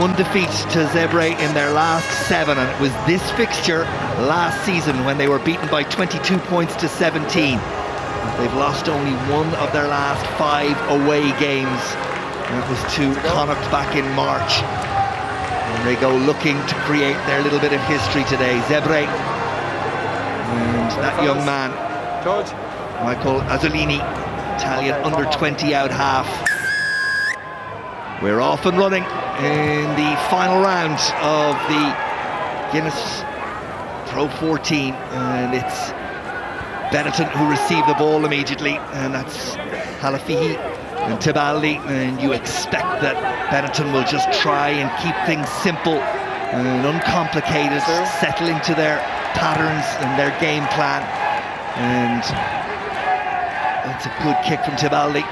one defeat to Zebre in their last 7, and it was this fixture last season when they were beaten by 22 points to 17. They've lost only one of their last 5 away games, and it was to Connacht back in March. And they go looking to create their little bit of history today. Zebre and that young man, Michael Azzolini, Italian under 20 out half. We're off and running in the final round of the Guinness Pro 14, and it's Benetton who receive the ball immediately, and that's Halafihi and Tebaldi, and you expect that Benetton will just try and keep things simple and uncomplicated, settle into their patterns and their game plan. And it's a good kick from Tebaldi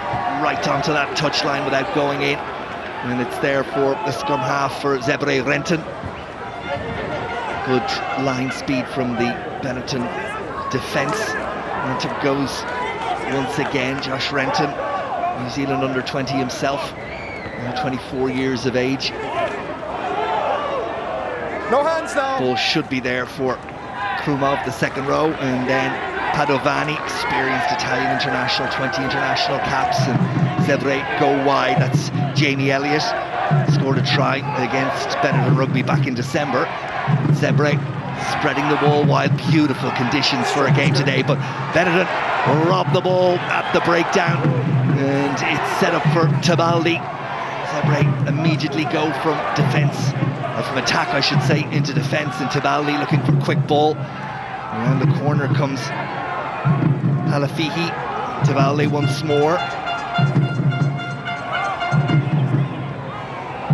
right onto that touchline without going in, and it's there for the scrum half for Zebre Renton. Good line speed from the Benetton defence. Renton goes once again. Josh Renton, New Zealand under 20 himself, 24 years of age. No hands now. Ball should be there for Krumov, the second row, and then Padovani, experienced Italian international, 20 international caps, and Zebre go wide. That's Jamie Elliott, scored a try against Benetton Rugby back in December. Zebre spreading the ball wide, beautiful conditions for a game today, but Benetton robbed the ball at the breakdown, and it's set up for Tebaldi. Zebre immediately go from defence, or from attack I should say, into defence, and Tebaldi looking for quick ball. Around the corner comes Halafihi. Tebaldi once more.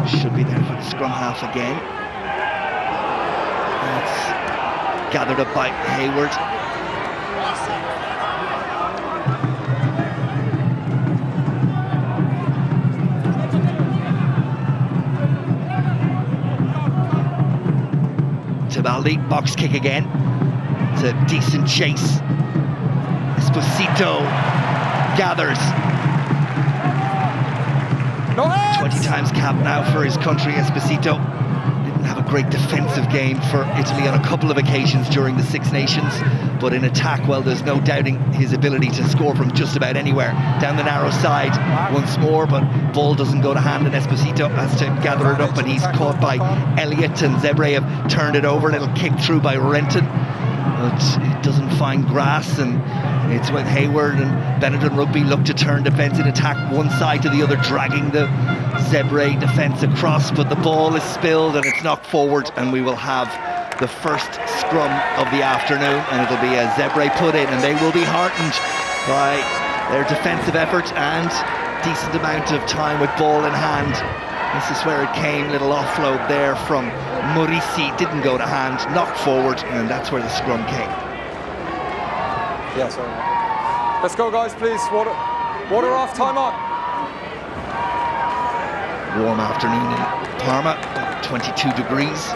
Should be there for the scrum half again. It's gathered up by Hayward. Tebaldi, box kick again. It's a decent chase. Esposito gathers. 20 times capped now for his country. Esposito didn't have a great defensive game for Italy on a couple of occasions during the Six Nations, but in attack, well, there's no doubting his ability to score from just about anywhere. Down the narrow side once more, but ball doesn't go to hand, and Esposito has to gather it up, and he's caught by Elliott, and Zebre have turned it over. A little kick through by Renton, but it doesn't find grass, and it's when Hayward and Benetton Rugby look to turn defence and attack one side to the other, dragging the Zebre defence across, but the ball is spilled and it's knocked forward, and we will have the first scrum of the afternoon, and it'll be a Zebre put in, and they will be heartened by their defensive effort and decent amount of time with ball in hand. This is where it came, little offload there from Morisi, didn't go to hand, knocked forward, and that's where the scrum came. Yeah, sorry. Let's go, guys, please. Water off, time on. Warm afternoon in Parma, 22 degrees.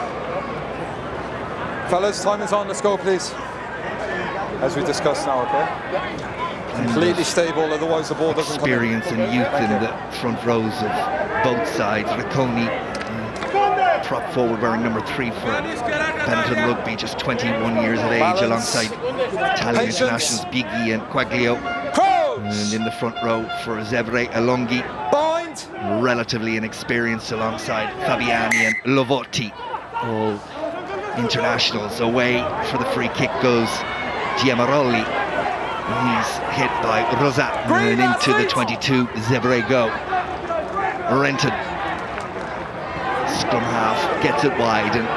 Fellas, time is on, let's go, please. As we discussed now, okay? Completely stable, otherwise the ball doesn't come in. Experience and youth in the front rows of both sides. Ricconi, prop forward wearing number 3 for Benetton Rugby, just 21 years of age, alongside Italian internationals Biggie and Quaglio. And in the front row for Zebre, Alonghi, relatively inexperienced, alongside Fabiani and Lovotti, all internationals. Away for the free kick goes Giamaroli. He's hit by Rosa, and into the 22, Zebre go. Renton, scrum half, gets it wide, and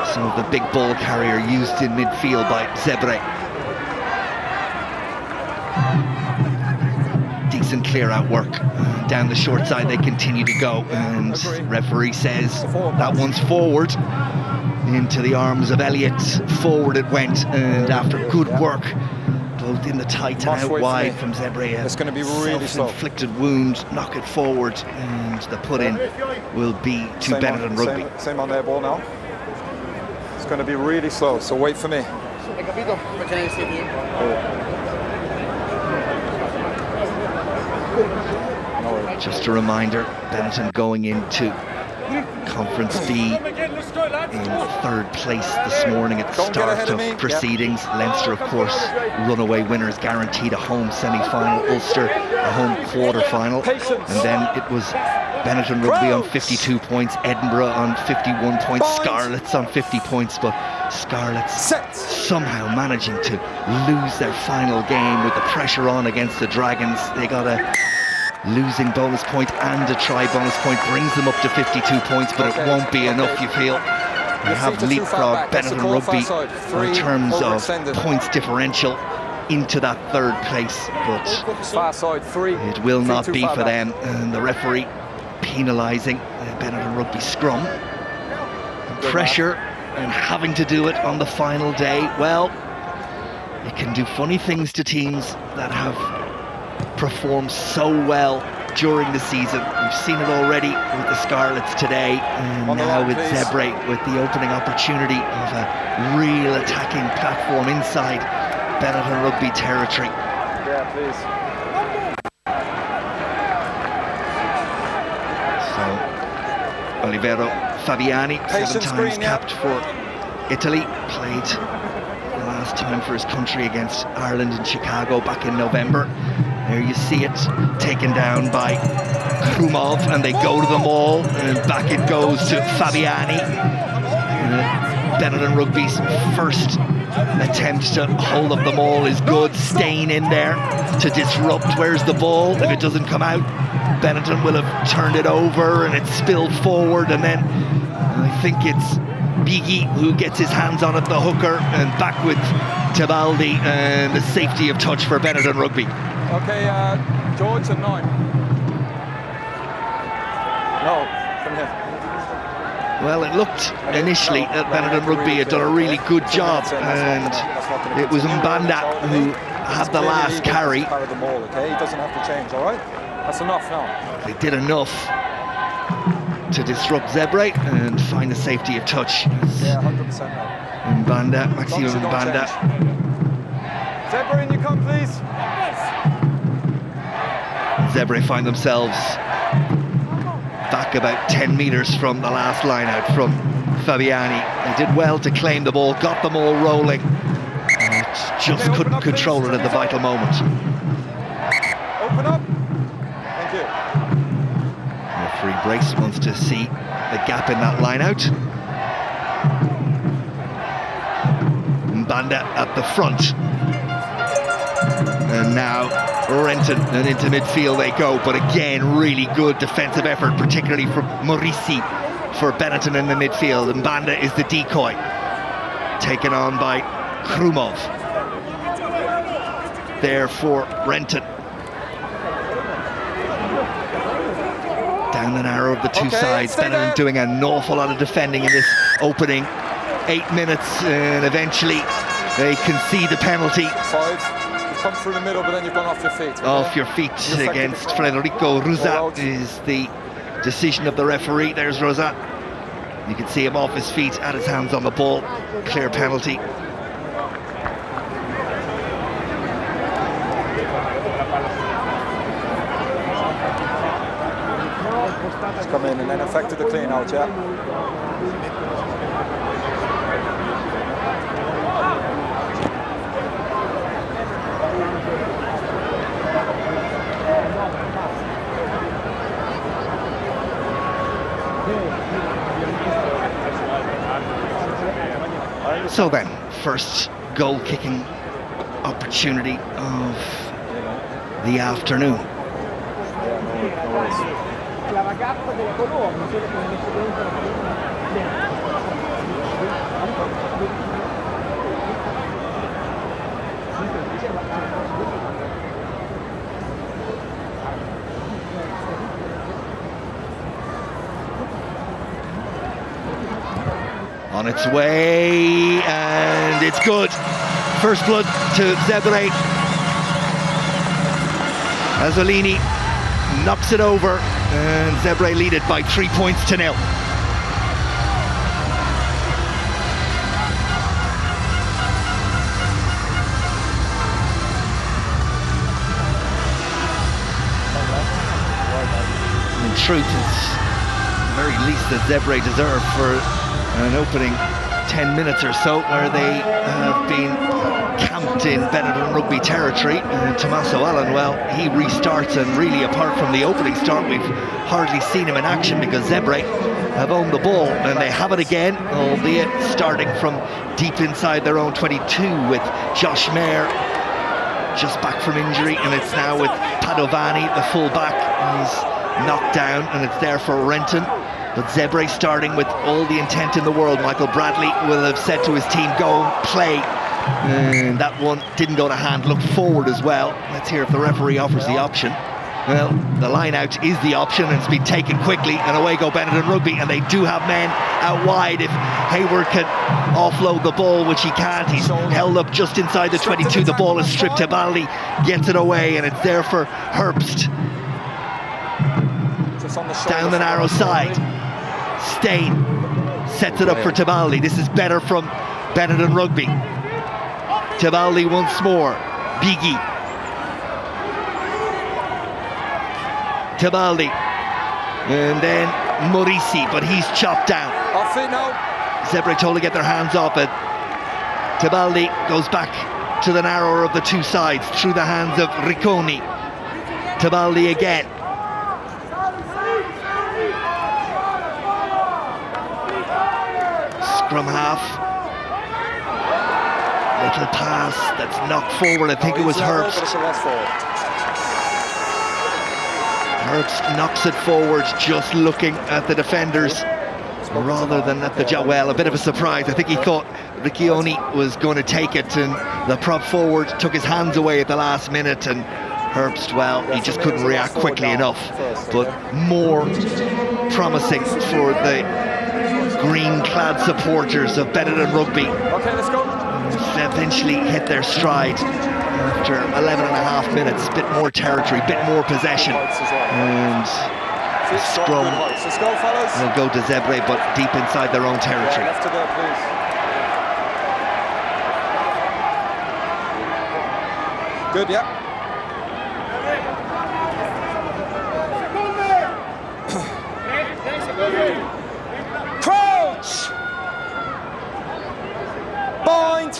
some of the big ball carrier used in midfield by Zebre. Decent clear out work. Down the short side they continue to go, and referee says that one's forward. Into the arms of Elliott, forward it went, and after good work both in the tight and out wide from Zebre, it's going to be really self-inflicted wound, knock it forward, and the put-in will be to Benetton Rugby. Same on their ball now. It's going to be really slow, so wait for me. Just a reminder, Benetton going into Conference B in third place this morning at the start of proceedings. Leinster, of course, runaway winners, guaranteed a home semi-final. Ulster, a home quarter-final. And then it was Benetton Rugby on 52 points, Edinburgh on 51 points, Scarlets on 50 points, but Scarlets somehow managing to lose their final game with the pressure on against the Dragons. They got a losing bonus point and a try bonus point, brings them up to 52 points, but it won't be enough, you feel. They have leapfrogged Benetton Rugby in terms of points differential into that third place, but it will not be for them. And the referee penalising Benetton Rugby scrum. Pressure and having to do it on the final day, well, it can do funny things to teams that have performed so well during the season. We've seen it already with the Scarlets today, and now with Zebre, with the opening opportunity of a real attacking platform inside Benetton Rugby territory. Yeah, please. So, Olivero Fabiani, 7 times capped for Italy, played the last time for his country against Ireland in Chicago back in November. There you see it, taken down by Krumov, and they go to the maul, and back it goes to Fabiani. Benetton Rugby's first attempt to hold up the maul is good. Stain in there to disrupt. Where's the ball? If it doesn't come out, Benetton will have turned it over and it's spilled forward, and then I think it's Biggie who gets his hands on it, the hooker, and back with Tebaldi, and the safety of touch for Benetton Rugby. Okay, George at 9. No, from here. Well, it looked initially that Benetton Rugby had done a really good job, and it was Mbanda who had the last carry. He doesn't have to change, all right? That's enough now. They did enough to disrupt Zebre and find the safety of touch. Yeah, 100% now. Mbanda, Maxime Mbanda. Zebre, in you come, please. Zebre find themselves back about 10 metres from the last line out from Fabiani. They did well to claim the ball, got them all rolling, and just couldn't control it at the vital moment. Open up. Thank you. Referee Brace wants to see the gap in that line out. Mbanda at the front. And now Renton, and into midfield they go, but again, really good defensive effort, particularly from Morisi for Benetton in the midfield. And Mbanda is the decoy, taken on by Krumov. There for Renton. Down the narrow of the two sides, Benetton doing an awful lot of defending in this opening 8 minutes, and eventually they concede the penalty. 5. Come through the middle, but then you've gone off your feet. Okay? Off your feet against Federico Ruza is the decision of the referee. There's Ruza. You can see him off his feet, had his hands on the ball. Clear penalty. It's come in and then affected the clean out, yeah. So then, first goal-kicking opportunity of the afternoon. On its way, and it's good. First blood to Zebre. Azzolini knocks it over, and Zebre lead it by 3 points to 0. In truth, very least that Zebre deserve for an opening 10 minutes or so, where they have been camped in Benetton rugby territory. Tommaso Allan, well, he restarts, and really apart from the opening start, we've hardly seen him in action, because Zebre have owned the ball, and they have it again, albeit starting from deep inside their own 22 with Josh Mayer just back from injury, and it's now with Padovani, the full-back. He's knocked down, and it's there for Renton. But Zebre starting with all the intent in the world. Michael Bradley will have said to his team, go and play. And that one didn't go to hand. Look forward as well. Let's hear if the referee offers the option. Well, the line out is the option, and it's been taken quickly, and away go Benetton Rugby, and they do have men out wide. If Hayward can offload the ball, which he can't, he's held up just inside the 22. The ball is stripped. Tebaldi gets it away, and it's there for Herbst. Down the narrow side. Stain sets it up for Tebaldi. This is better from Benetton Rugby. Tebaldi once more. Biggie. Tebaldi, and then Morisi, but he's chopped down. Off it now. Zebre told to get their hands off it. Tebaldi goes back to the narrower of the two sides through the hands of Ricconi. Tebaldi again. Scrum half. Little pass that's knocked forward. I think it was Herbst. Herbst knocks it forward, just looking at the defenders rather than at the well, a bit of a surprise. I think he thought Ricconi was going to take it, and the prop forward took his hands away at the last minute, and Herbst, well, he just couldn't react quickly enough. But more promising for the green-clad supporters of Benetton Rugby. Okay, let's go. Eventually hit their stride after 11 and a half minutes. Bit more territory, bit more possession, and the scrum will go to Zebre, but deep inside their own territory. Left to there, please. Good, yeah. Crouch! Bind!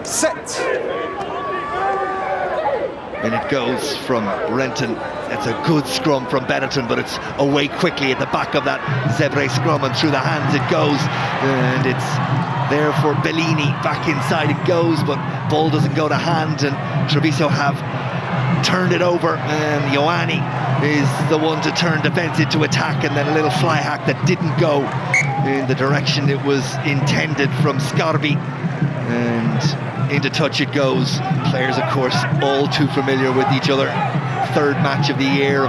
Set! And it goes from Renton. It's a good scrum from Benetton, but it's away quickly at the back of that Zebre scrum, and through the hands it goes, and it's there for Bellini. Back inside it goes, but ball doesn't go to hand, and Treviso have turned it over, and Ioane is the one to turn defence into attack, and then a little fly hack that didn't go in the direction it was intended from Scarbi, and into touch it goes. Players, of course, all too familiar with each other. Third match of the year,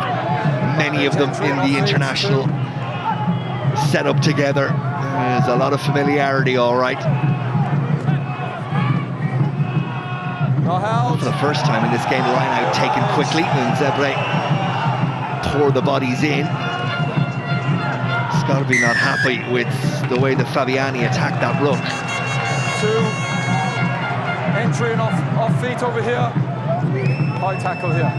many of them in the international setup together. There's a lot of familiarity, all right. For the first time in this game, line out taken quickly, and Zebre pour the bodies in. Scarbi not happy with the way that Fabiani attacked that ruck. Entry and off feet over here. High tackle here.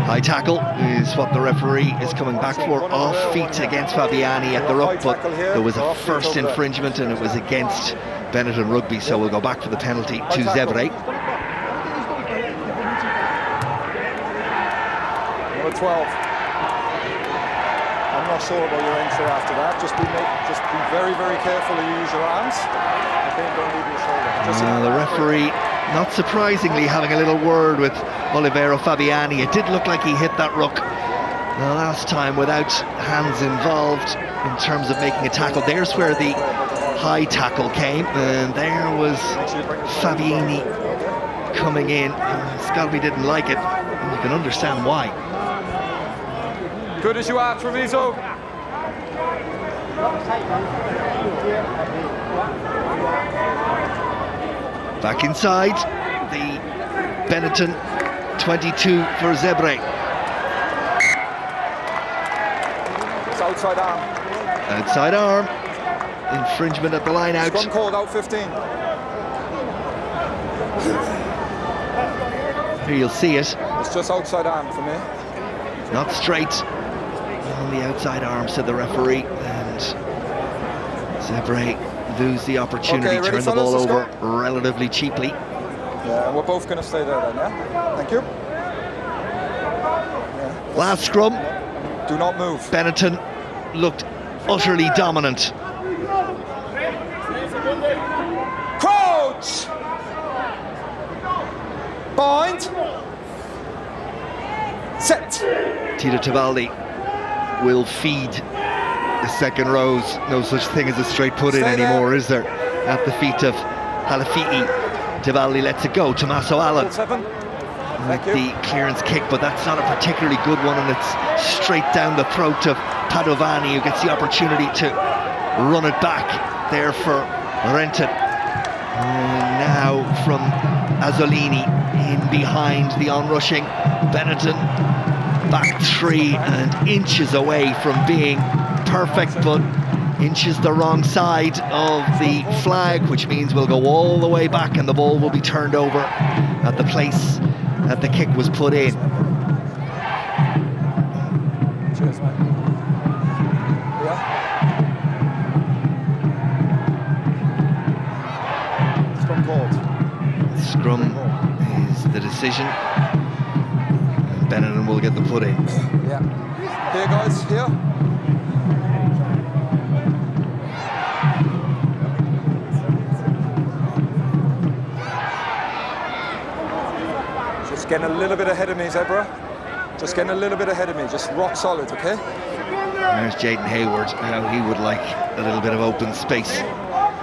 High tackle is what the referee is coming back for. Off feet against Fabiani at the ruck, but there was a first infringement, and it was against Benetton Rugby, so we'll go back for the penalty to Zebre. Number 12. I'm not sure about your entry after that. Just be very, very careful to use your arms. Okay, don't leave your shoulder. The referee, not surprisingly, having a little word with Olivero Fabiani. It did look like he hit that ruck the last time without hands involved in terms of making a tackle. There's where the high tackle came, and there was Fabiani coming in. Scarbi didn't like it, and you can understand why. Good as you are, Treviso. Back inside, the Benetton 22 for Zebre. It's outside arm. Outside arm. Infringement at the line out. Scrum called out 15. Here you'll see it. It's just outside arm for me. Not straight. on the outside arm, said the referee, and Zebre lose the opportunity, Okay, ready, turn the ball fellas, over let's go. relatively cheaply. Yeah, and we're both going to stay there then, yeah? Thank you. Yeah. Last scrum, Do not move. Benetton looked utterly dominant. Crouch! Bind. Set. Tito Tebaldi will feed the second rows. No such thing as a straight put-in Stay anymore, there. is there? At the feet of Halafi'i. Tebaldi lets it go. Tommaso Allen Hold 7. with Thank you. the clearance kick, but that's not a particularly good one, and it's straight down the throat of Padovani, who gets the opportunity to run it back there for Renton. And now from Azzolini in behind the onrushing Benetton, back 3 and inches away from being perfect, but inches the wrong side of the flag, which means we'll go all the way back and the ball will be turned over at the place that the kick was put in. Cheers, man. Yeah. Scrum called. Scrum is the decision. Benetton will get the put in. Yeah. Here, guys, here. Just getting a little bit ahead of me, Zebra. Just getting a little bit ahead of me. Just rock solid, okay? There's Jaden Hayward, how he would like a little bit of open space.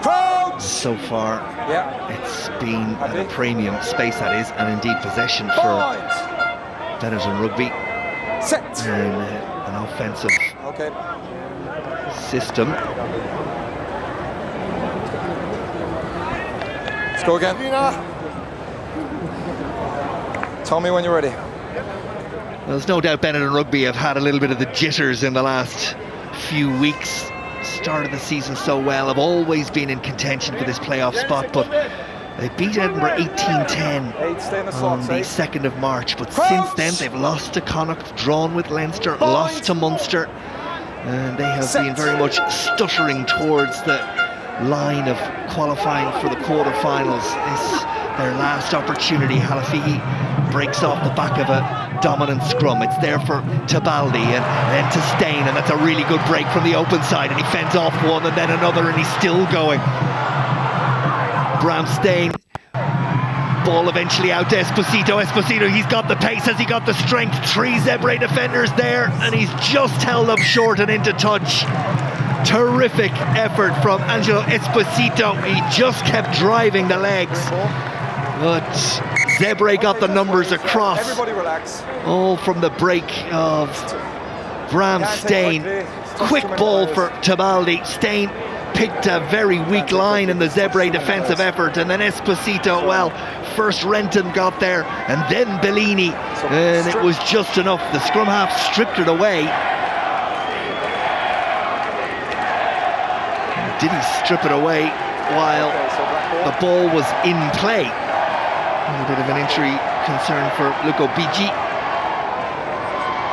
Crouch! So far, Yeah. it's been at a premium space, that is, and indeed possession for Bind. Benetton Rugby Set. in an offensive Okay. system. Let's go again. Tell me when you're ready. Well, there's no doubt Benetton Rugby have had a little bit of the jitters in the last few weeks. Started the season so well, have always been in contention for this playoff spot, but they beat Edinburgh 18-10 8, stay in the slot, on the safe. 2nd of March, but since then they've lost to Connacht, drawn with Leinster, lost to Munster, and they have been very much stuttering towards the line of qualifying for the quarterfinals. This their last opportunity. Halafi'i breaks off the back of a dominant scrum. It's there for Tebaldi and then to Stein, and that's a really good break from the open side, and he fends off one and then another, and he's still going. Bram Stein, ball eventually out to Esposito. Esposito, he's got the pace, has he got the strength? 3 Zebre defenders there, and he's just held up short and into touch. Terrific effort from Angelo Esposito. He just kept driving the legs, but Zebre got the numbers across. Everybody relax. All from the break of Bram Stein. Quick ball for Tebaldi. Stein picked a very weak line in the Zebre defensive effort, and then Esposito, well, first Renton got there and then Bellini, and it was just enough. The scrum half stripped it away. Did he strip it away while the ball was in play? A little bit of an injury concern for Luco Bigi.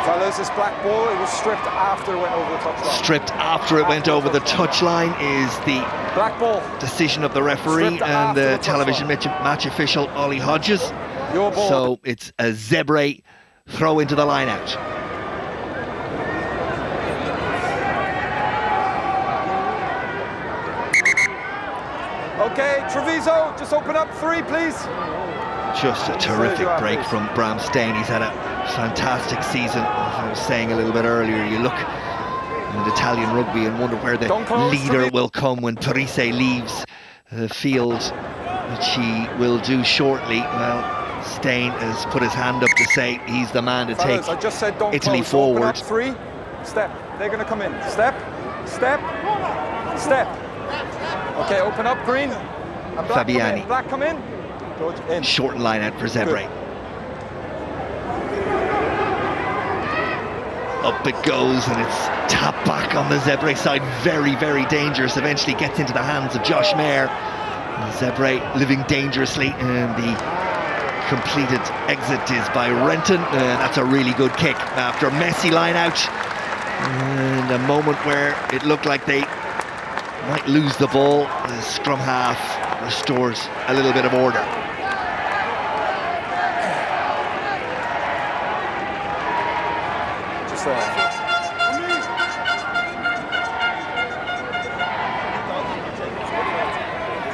Fellas, this black ball, it was stripped after it went over the touchline. Stripped after it went over the touchline is the Black ball. decision of the referee Stripped and after the the television match official, Ollie Hodges. Your ball. So it's a Zebre throw into the line out. Okay, Treviso, just open up 3, please. Just a terrific break from Bram Stein. He's had a fantastic season. As I was saying a little bit earlier, you look at Italian rugby and wonder where the leader will come when Parise leaves the field, which he will do shortly. Well, Stein has put his hand up to say he's the man to take Fellas, I just said don't Italy close. Open forward. up 3, step. They're going to come in. Step, step, step. Okay, open up, green. And black Fabiani. Come in. Black come in. Good, in. Short line out for Zebre. Up it goes, and it's tapped back on the Zebre side. Very, very dangerous. Eventually gets into the hands of Josh Mayer. Zebre living dangerously, and the completed exit is by Renton. That's a really good kick after messy line out. And a moment where it looked like they might lose the ball, the scrum half restores a little bit of order. Just there.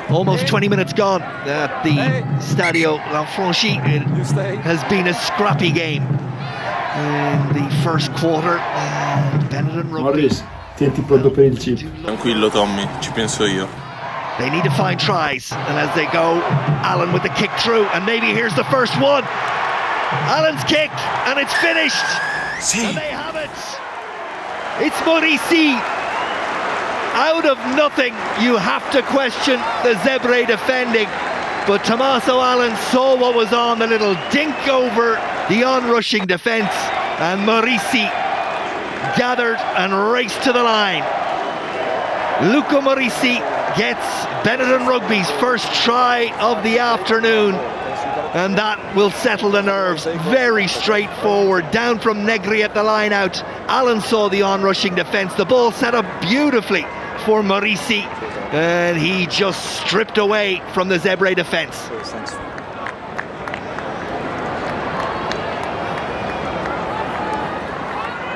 Almost 20 minutes gone at the Stadio Lanfranchi. It has been a scrappy game in the first quarter. And Benetton Rugby. Morris, tienti pronto per il chip. Tranquillo Tommy, ci penso io. They need to find tries, and as they go, Allen with the kick through, and maybe here's the first one. Allen's kick, and it's finished. Sí. And they have it. It's Morici. Out of nothing, you have to question the Zebre defending, but Tommaso Allen saw what was on, the little dink over the onrushing defence, and Morici gathered and raced to the line. Luca Morici gets Benetton Rugby's first try of the afternoon, and that will settle the nerves. Very straightforward, down from Negri at the line out. Allen saw the onrushing defence, the ball set up beautifully for Morici, and he just stripped away from the Zebre defence.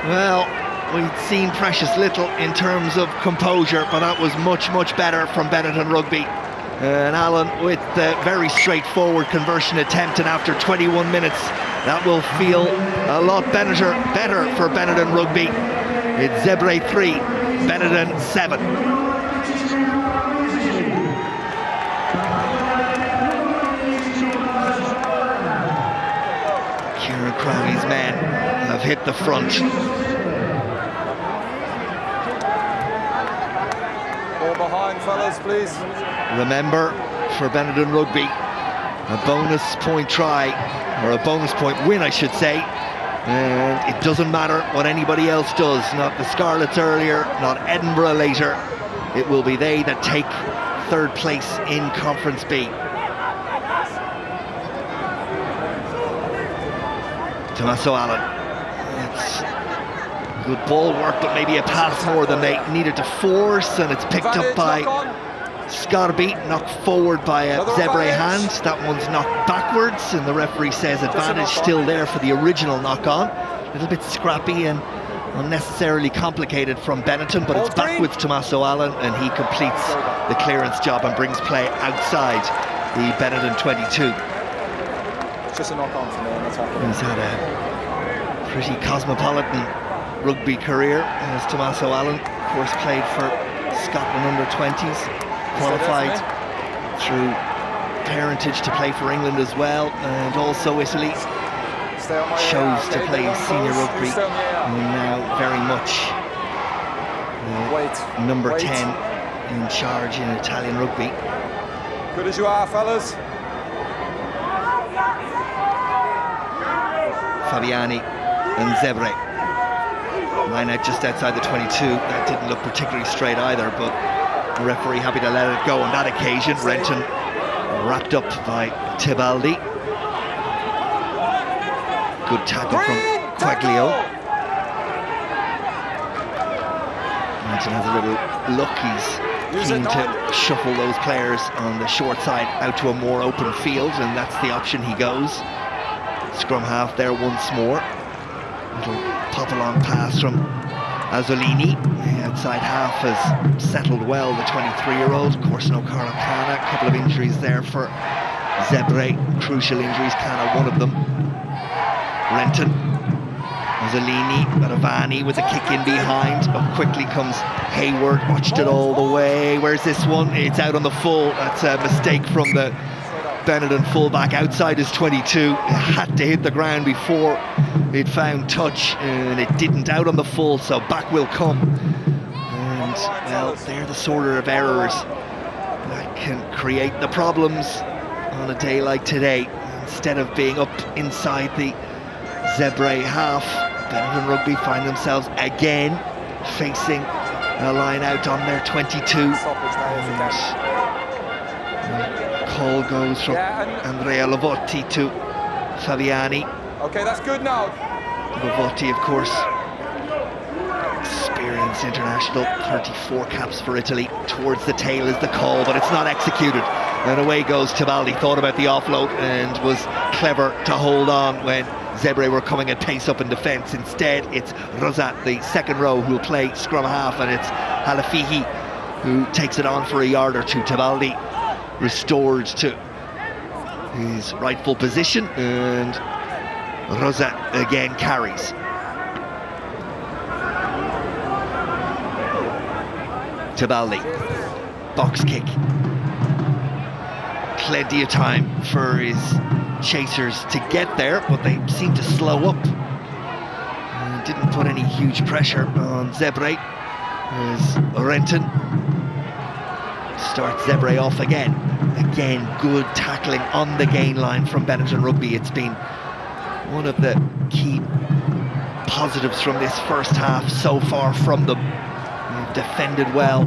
Well, we'd seen precious little in terms of composure, but that was much, much better from Benetton Rugby. And Allen with the very straightforward conversion attempt, and after 21 minutes, that will feel a lot better for Benetton Rugby. It's Zebre 3, Benetton 7. Kieran Crowley's men have hit the front. Ball behind, fellas, please. Remember, for Benetton Rugby, a bonus point try, or a bonus point win, I should say. And it doesn't matter what anybody else does, not the Scarlets earlier, not Edinburgh later. It will be they that take third place in Conference B. Tommaso Allen. It's good ball work, but maybe a pass more than they needed to force, and it's picked up by Scarby, knocked forward by a Zebre hand. That one's knocked backwards, and the referee says advantage still there for the original knock-on. A little bit scrappy and unnecessarily complicated from Benetton, but it's back with Tommaso Allen, and he completes the clearance job and brings play outside the Benetton 22. It's just a knock-on for me, and that's happening. He's had a pretty cosmopolitan rugby career as Tommaso Allen. Of course, played for Scotland under-20s. Qualified through parentage to play for England as well, and also Italy. Chose to play senior rugby, and now very much number 10 in charge in Italian rugby. Good as you are, fellas. Fabiani and Zebre. Line out just outside the 22. That didn't look particularly straight either, but the referee happy to let it go on that occasion. Renton wrapped up by Tibaldi. Good tackle from Quaglio. Renton has a little look. He's keen to shuffle those players on the short side out to a more open field, and that's the option he goes. Scrum half there once more. Little pop-along pass from Azzolini. The outside half has settled well, the 23-year-old. Of course, no Carlo Cana. A couple of injuries there for Zebre. Crucial injuries, Cana one of them. Renton. Azzolini, Radovani with a kick in behind. Up quickly comes Hayward. Watched it all the way. Where's this one? It's out on the full. That's a mistake from the Benetton fullback outside his 22. It had to hit the ground before it found touch, and it didn't. Out on the full, so back will come. And well, they're the sort of errors that can create the problems on a day like today. Instead of being up inside the Zebre half, Benetton Rugby find themselves again facing a line out on their 22. Call goes from Andrea Lavotti to Fabiani. Okay, that's good now. Lavotti, of course, experienced international, 34 caps for Italy. Towards the tail is the call, but it's not executed. And away goes Tebaldi. Thought about the offload and was clever to hold on when Zebre were coming at pace up in defence. Instead, it's Rozat, the second row, who'll play scrum half, and it's Halafihi who takes it on for a yard or two. Tebaldi restored to his rightful position, and Rozat again carries. Tebaldi, box kick. Plenty of time for his chasers to get there, but they seem to slow up. Didn't put any huge pressure on Zebre as Renton starts Zebre off again. Again, good tackling on the gain line from Benetton Rugby. It's been one of the key positives from this first half so far from them. They've defended well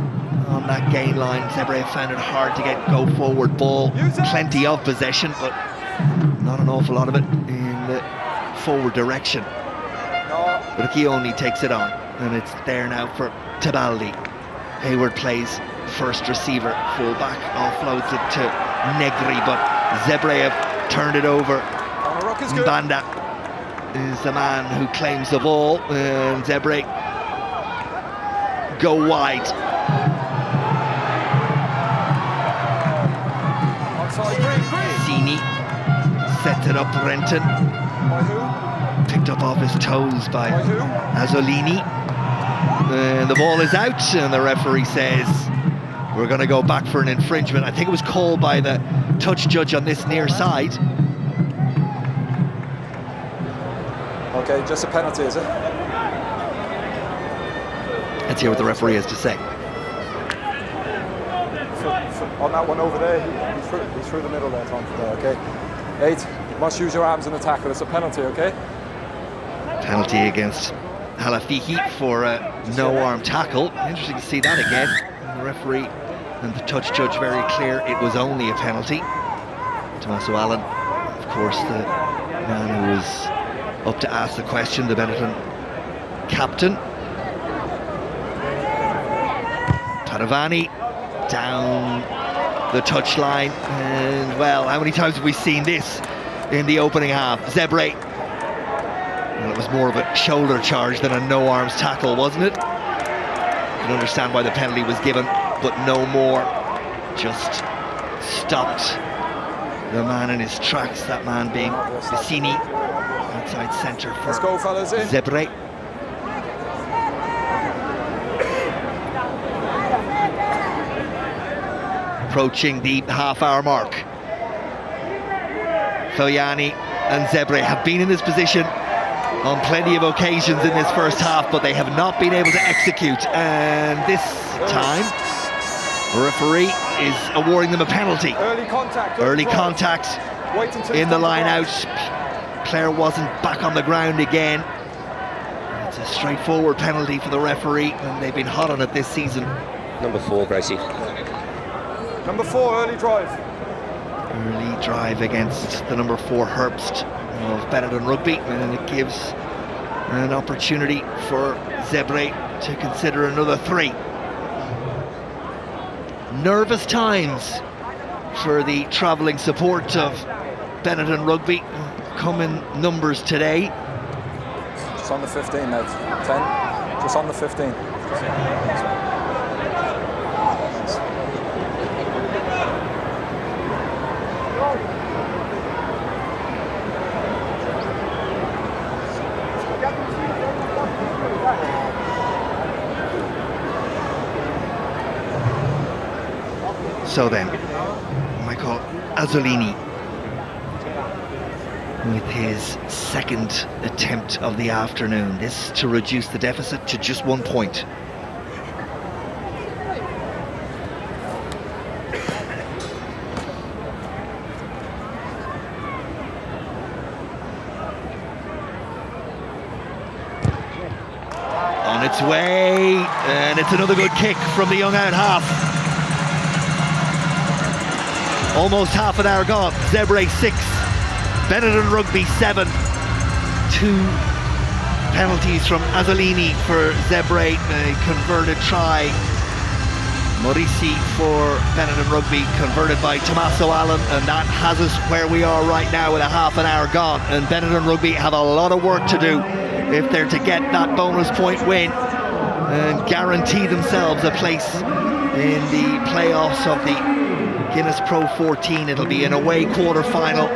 on that gain line. Zebre have found it hard to get go forward ball. Plenty of possession, but not an awful lot of it in the forward direction. But Kioni takes it on, and it's there now for Tebaldi. Hayward plays first receiver, full back, offloads it to Negri, but Zebre have turned it over. Mbanda is the man who claims the ball, and Zebre go wide. Sini sets it up, Renton. Picked up off his toes by Azzolini. And the ball is out, and the referee says we're going to go back for an infringement. I think it was called by the touch judge on this near side. Okay, just a penalty, is it? Let's hear what the referee has to say. On that one over there, he's through the middle there, Tom, okay? 8, you must use your arms in the tackle. It's a penalty, okay? Penalty against Halafihi for a no-arm tackle. Interesting to see that again. And the referee and the touch judge very clear it was only a penalty. Tommaso Allen, of course, the man who was up to ask the question, the Benetton captain. Padovani down the touchline, and well, how many times have we seen this in the opening half? Zebre, well, it was more of a shoulder charge than a no-arms tackle, wasn't it? I can understand why the penalty was given, but no more. Just stopped the man in his tracks, that man being Vicini, outside centre for Zebre. Approaching the half-hour mark. Fogliani and Zebre have been in this position on plenty of occasions in this first half, but they have not been able to execute. And this time, the referee is awarding them a penalty. Early contact in the line out. Player wasn't back on the ground again. It's a straightforward penalty for the referee, and they've been hot on it this season. Number 4, Gracie. Number 4, early drive. Early drive against the number 4 Herbst of Benetton Rugby, and it gives an opportunity for Zebre to consider another 3. Nervous times for the travelling support of Benetton Rugby. Come in numbers today. Just on the 15, mate. 10. Just on the 15. So then, Michael Azzolini with his second attempt of the afternoon. This to reduce the deficit to just 1 point. On its way, and it's another good kick from the young out half. Almost half an hour gone. Zebre 6, Benetton Rugby 7. 2 penalties from Azzolini for Zebre, a converted try. Morisi for Benetton Rugby, converted by Tommaso Allan, and that has us where we are right now with a half an hour gone. And Benetton Rugby have a lot of work to do if they're to get that bonus point win and guarantee themselves a place in the playoffs of the Guinness Pro 14. It'll be an away quarter-final.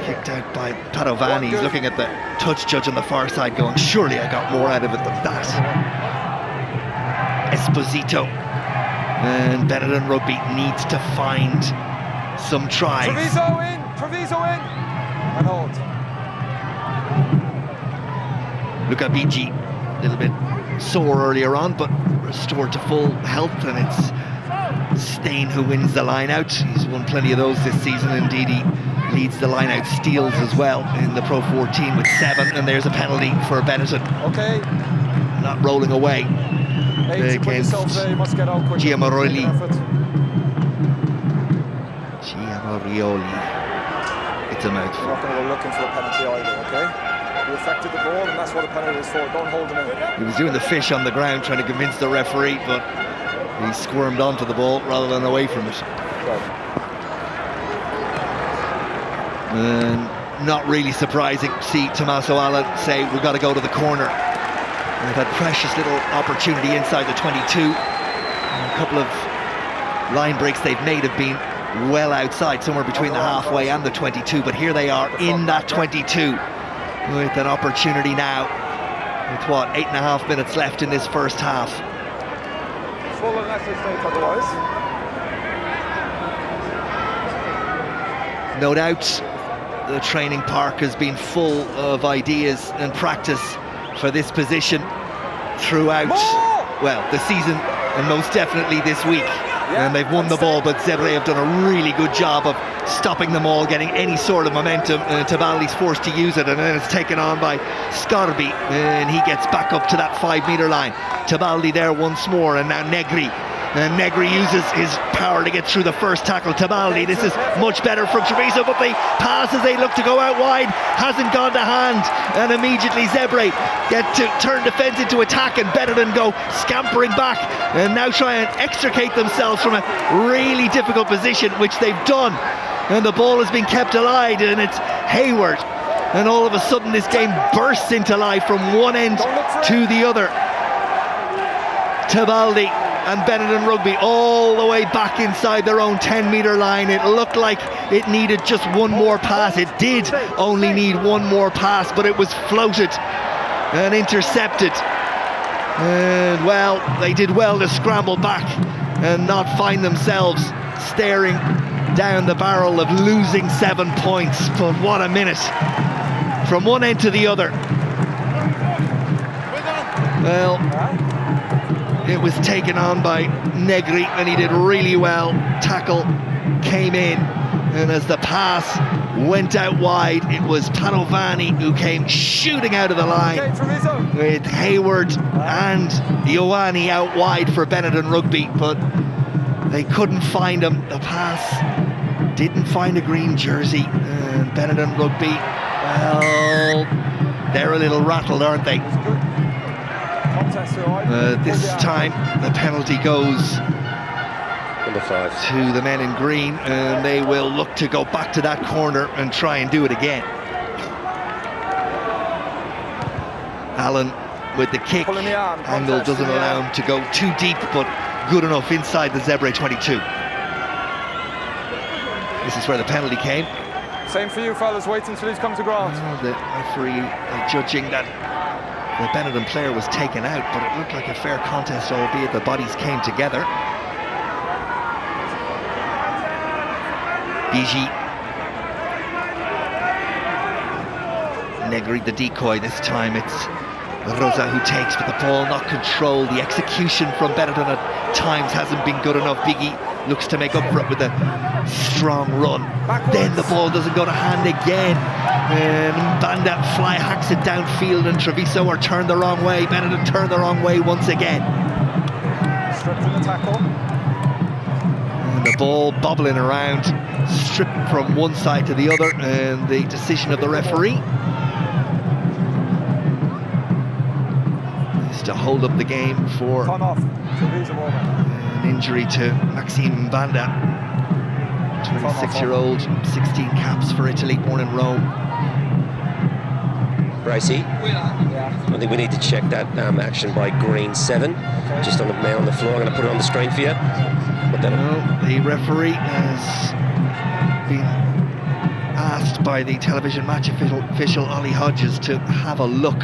Kicked out by Padovani. He's looking at the touch judge on the far side going, surely I got more out of it than that. Esposito, and Benetton Rugby needs to find some tries. Treviso in, and hold. Luca Bigi, a little bit sore earlier on, but restored to full health, and it's Stain who wins the line out. He's won plenty of those this season. Indeed, he leads the line out steals as well in the Pro 14 with 7, and there's a penalty for Benetton. Okay. Not rolling away. Against Giamorioli. It's a mouthful. We're not going to go looking for a penalty either, okay? You affected the ball, and that's what a penalty is for. Don't hold him in. He was doing the fish on the ground, trying to convince the referee, but he squirmed onto the ball rather than away from it. Right. And not really surprising to see Tommaso Allan say, we've got to go to the corner. They've had precious little opportunity inside the 22. A couple of line breaks they've made have been well outside, somewhere between the halfway and the 22, but here they are in that 22 with an opportunity now with what, 8.5 minutes left in this first half. Full unless they stay otherwise. No doubt the training park has been full of ideas and practice for this position throughout, well, the season, and most definitely this week. And they've won the ball, but Zebre have done a really good job of stopping them all, getting any sort of momentum. Tebaldi's forced to use it, and then it's taken on by Scorbi, and he gets back up to that 5 metre line. Tebaldi there once more, and now Negri. And Negri uses his power to get through the first tackle. Tebaldi, this is much better from Treviso, but the pass as they look to go out wide hasn't gone to hand, and immediately Zebre get to turn defence into attack, and Benetton go scampering back and now try and extricate themselves from a really difficult position, which they've done. And the ball has been kept alive, and it's Hayward, and all of a sudden this game bursts into life from one end to the other. Tebaldi and Benetton Rugby all the way back inside their own 10 metre line. It looked like it needed just one more pass. It did only need one more pass, but it was floated and intercepted. And well, they did well to scramble back and not find themselves staring down the barrel of losing 7 points. But what a minute from one end to the other. Well, it was taken on by Negri, and he did really well. Tackle came in, and as the pass went out wide, it was Padovani who came shooting out of the line with Hayward and Ioane out wide for Benetton Rugby, but they couldn't find him. The pass didn't find a green jersey, and Benetton Rugby, well, they're a little rattled, aren't they? This time the penalty goes to the men in green, and they will look to go back to that corner and try and do it again. Allan with the kick. Angle doesn't allow him to go too deep, but good enough inside the Zebre 22. This is where the penalty came. Same for you fellas, wait until he's come to ground. The referee judging that the Benetton player was taken out, but it looked like a fair contest, albeit the bodies came together. Bigi. Negri the decoy this time. It's Rosa who takes, but the ball not controlled. The execution from Benetton at times hasn't been good enough. Bigi looks to make up for it with a strong run. Then the ball doesn't go to hand again. Banda fly hacks it downfield, and Treviso are turned the wrong way. Benetton turned the wrong way once again. Stripped in the tackle. And the ball bobbling around, stripped from one side to the other, and the decision of the referee is to hold up the game for an injury to Maxime Mbanda, 26-year-old, 16 caps for Italy, born in Rome. Bracey, I think we need to check that action by green 7, just on the man on the floor. I'm going to put it on the screen for you. The referee has been asked by the television match official Ollie Hodges to have a look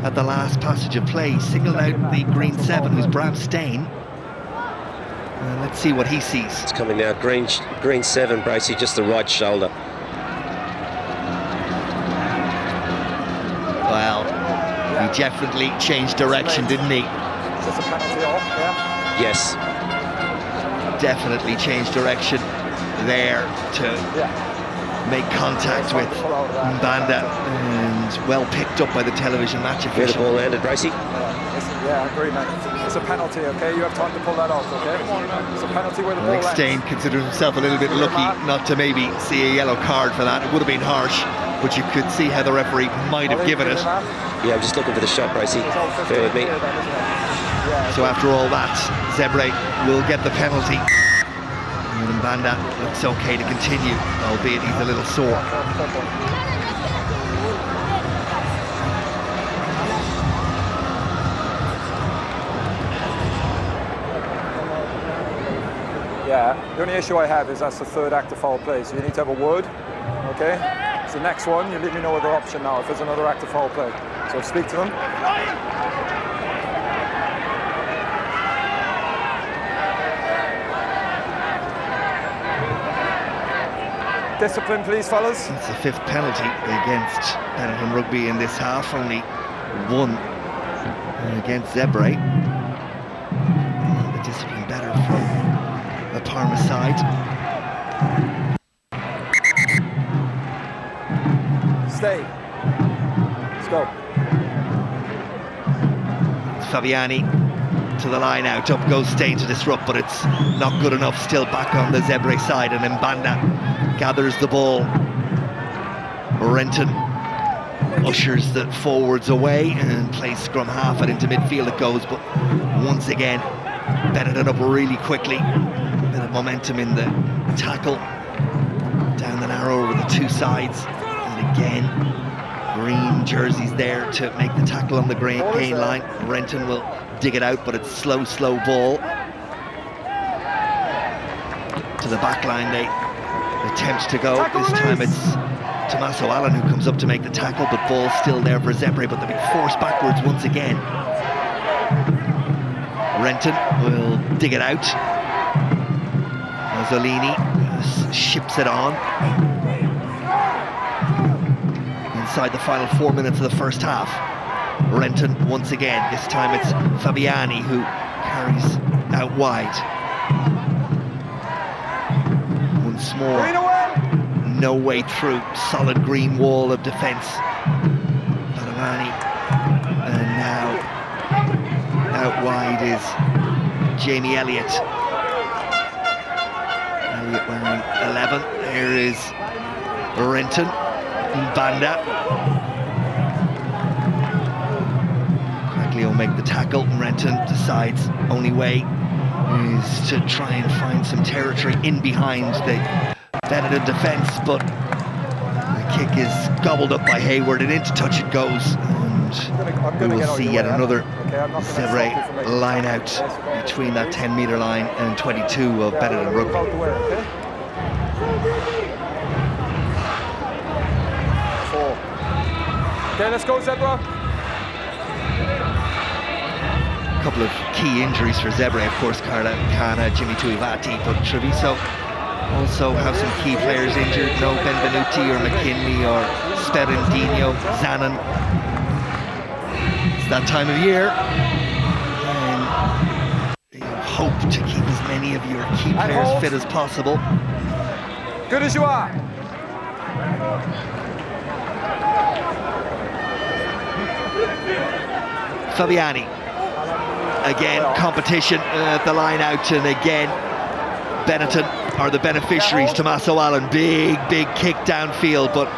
at the last passage of play. He signalled out the green 7, who's Bram Stain. Let's see what he sees. It's coming now. Green 7, Bracey, just the right shoulder. Well, he definitely changed direction, didn't he? Just a penalty off, yeah? Yes. Definitely changed direction there to make contact with Mbanda, and well picked up by the television match official. Where the ball landed, Bracey? Yeah, I agree, man. It's a penalty, okay? You have time to pull that out, okay? It's a penalty where the ball lands. Stain considers himself a little bit lucky not to maybe see a yellow card for that. It would have been harsh, but you could see how the referee might have given it. Yeah, I'm just looking for the shot, Bracey. Bear with me. So after all that, Zebre will get the penalty. And Mbanda looks okay to continue, albeit he's a little sore. Yeah, the only issue I have is that's the third active foul play, so you need to have a word, okay? It's the next one, you leave me no other option now if there's another active foul play. So speak to them. Discipline, please, fellas. It's the 5th penalty against Benetton Rugby in this half, only 1 against Zebre. The discipline better from the Parma side. Stay. Let's go. Fabiani to the line out, up goes Stain to disrupt, but it's not good enough. Still back on the Zebre side, and Mbanda gathers the ball. Renton ushers the forwards away and plays scrum half and into midfield it goes, but once again Benetton up really quickly. A bit of momentum in the tackle down the narrow over the two sides, and again green jerseys there to make the tackle on the gain line. Renton will dig it out, but it's slow ball to the back line. They attempt to go. This time it's Tommaso Allen who comes up to make the tackle, but ball's still there for Zebre, but they'll be forced backwards once again. Renton will dig it out. Mazzolini ships it on. Inside the final 4 minutes of the first half. Renton once again. This time it's Fabiani who carries out wide. Once more, no way through. Solid green wall of defence. Fabiani, and now out wide is Jamie Elliott. Elliott wearing 11. There is Renton. Mbanda. Quickly will make the tackle. Renton decides only way is to try and find some territory in behind the Benetton defence, but the kick is gobbled up by Hayward and into touch it goes, and we will see yet another Zebre line out between that 10-metre line and 22 of Benetton Rugby. Okay, let's go, Zebre. A couple of key injuries for Zebre, of course, Carla Kana, Jimmy Tuivati, but Treviso also have some key players injured. No Benvenuti or McKinley or Sperendino, Zanon. It's that time of year, and you hope to keep as many of your key players fit as possible. Good as you are. Fabiani, again, competition at the line out, and again Benetton are the beneficiaries. Tommaso Allan, big kick downfield, but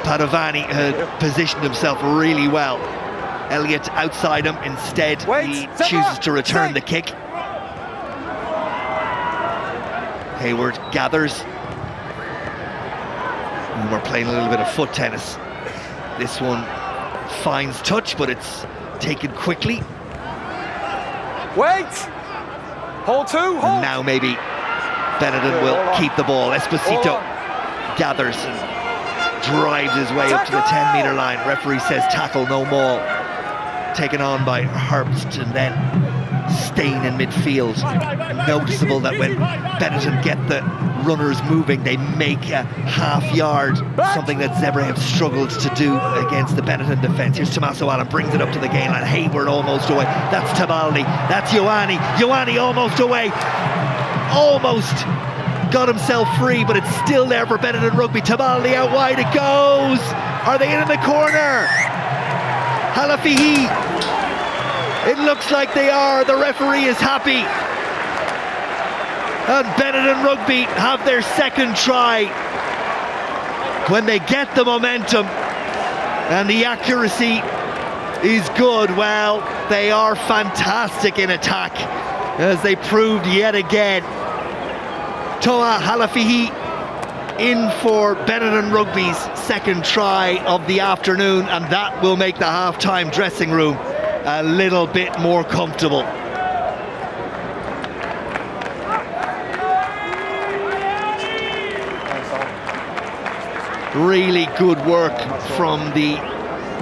Padovani had positioned himself really well. Elliott outside him, instead he chooses to return the kick. Hayward gathers. And we're playing a little bit of foot tennis. This one finds touch, but it's taken quickly. Wait! Hold two, hold! And now maybe Benetton will keep the ball. Esposito gathers and drives his way up to the 10-metre line. Referee says tackle, no more. Taken on by Herbst, and then Steyn in midfield. Noticeable that when Benetton get the runners moving, they make a half yard, something that Zebre have struggled to do against the Benetton defence. Here's Tommaso Allan, brings it up to the gain line. Hayward almost away. That's Tabaldi. That's Ioane. Ioane almost away. Almost got himself free, but it's still there for Benetton Rugby. Tabaldi out wide, it goes. Are they in the corner? Halafihi. It looks like they are. The referee is happy. And Benetton Rugby have their second try. When they get the momentum and the accuracy is good, well, they are fantastic in attack, as they proved yet again. Toa Halafihi in for Benetton Rugby's second try of the afternoon, and that will make the half-time dressing room a little bit more comfortable. Really good work from the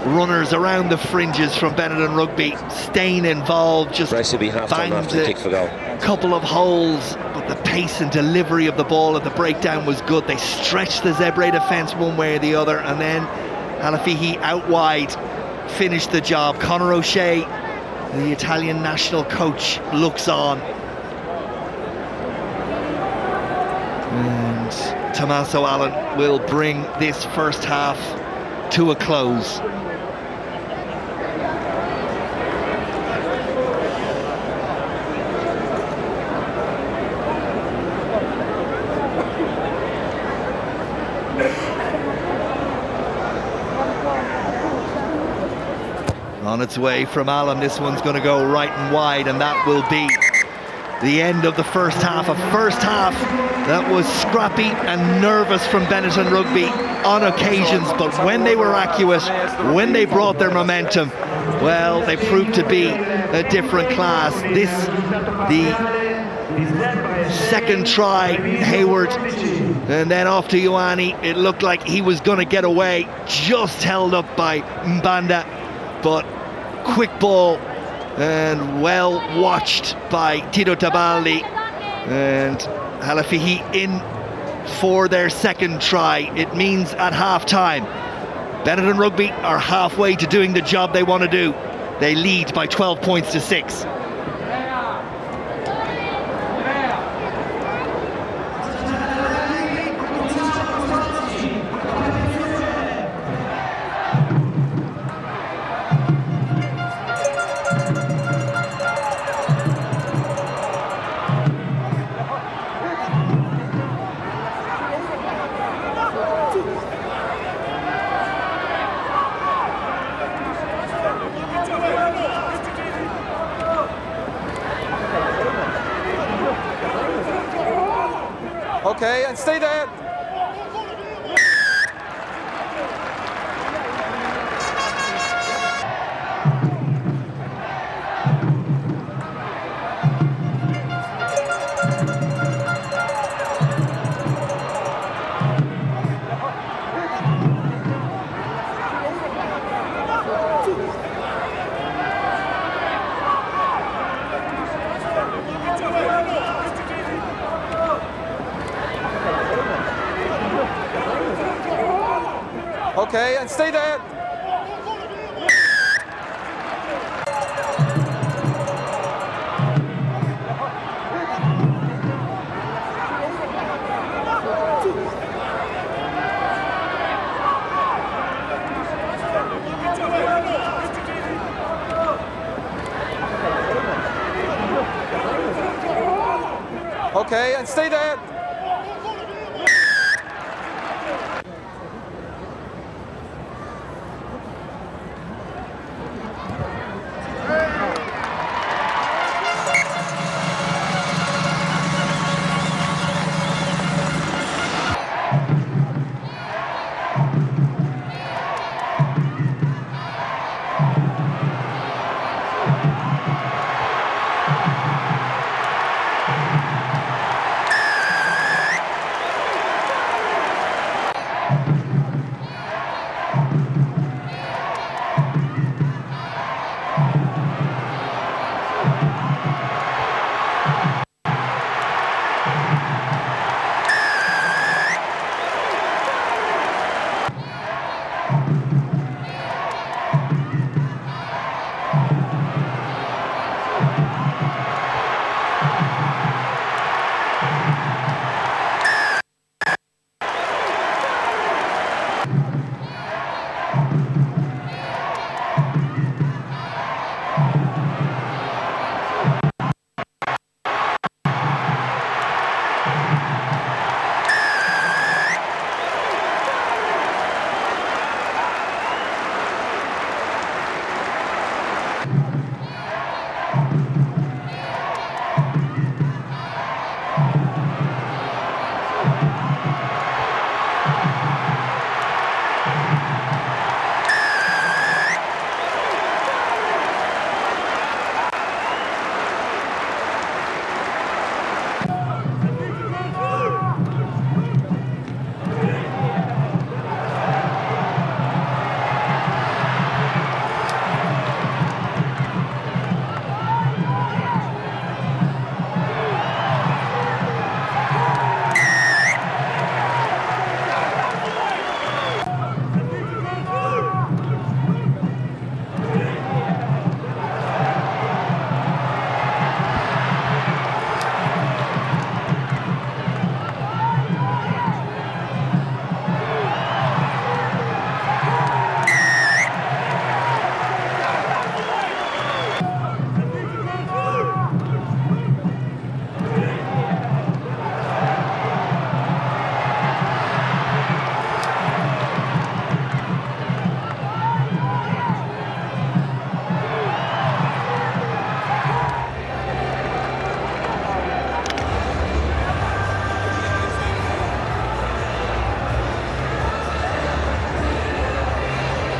runners around the fringes from Benetton Rugby. Steyn involved, just banged a couple of holes, but the pace and delivery of the ball at the breakdown was good. They stretched the Zebre defence one way or the other, and then Halafihi out wide finished the job. Conor O'Shea, the Italian national coach, looks on. And Tommaso Allan will bring this first half to a close. On its way from Allan, this one's going to go right and wide, and that will be the end of the first half. A first half that was scrappy and nervous from Benetton Rugby on occasions, but when they were accurate, when they brought their momentum, well, they proved to be a different class. This, the second try, Hayward, and then off to Ioane. It looked like he was going to get away, just held up by Mbanda, but quick ball and well watched by Tito Tabaldi, and Halafihi in for their second try. It means at half-time, Benetton Rugby are halfway to doing the job they want to do. They lead by 12 points to 6. Okay, and stay there. Okay, and stay there. Okay, and stay there.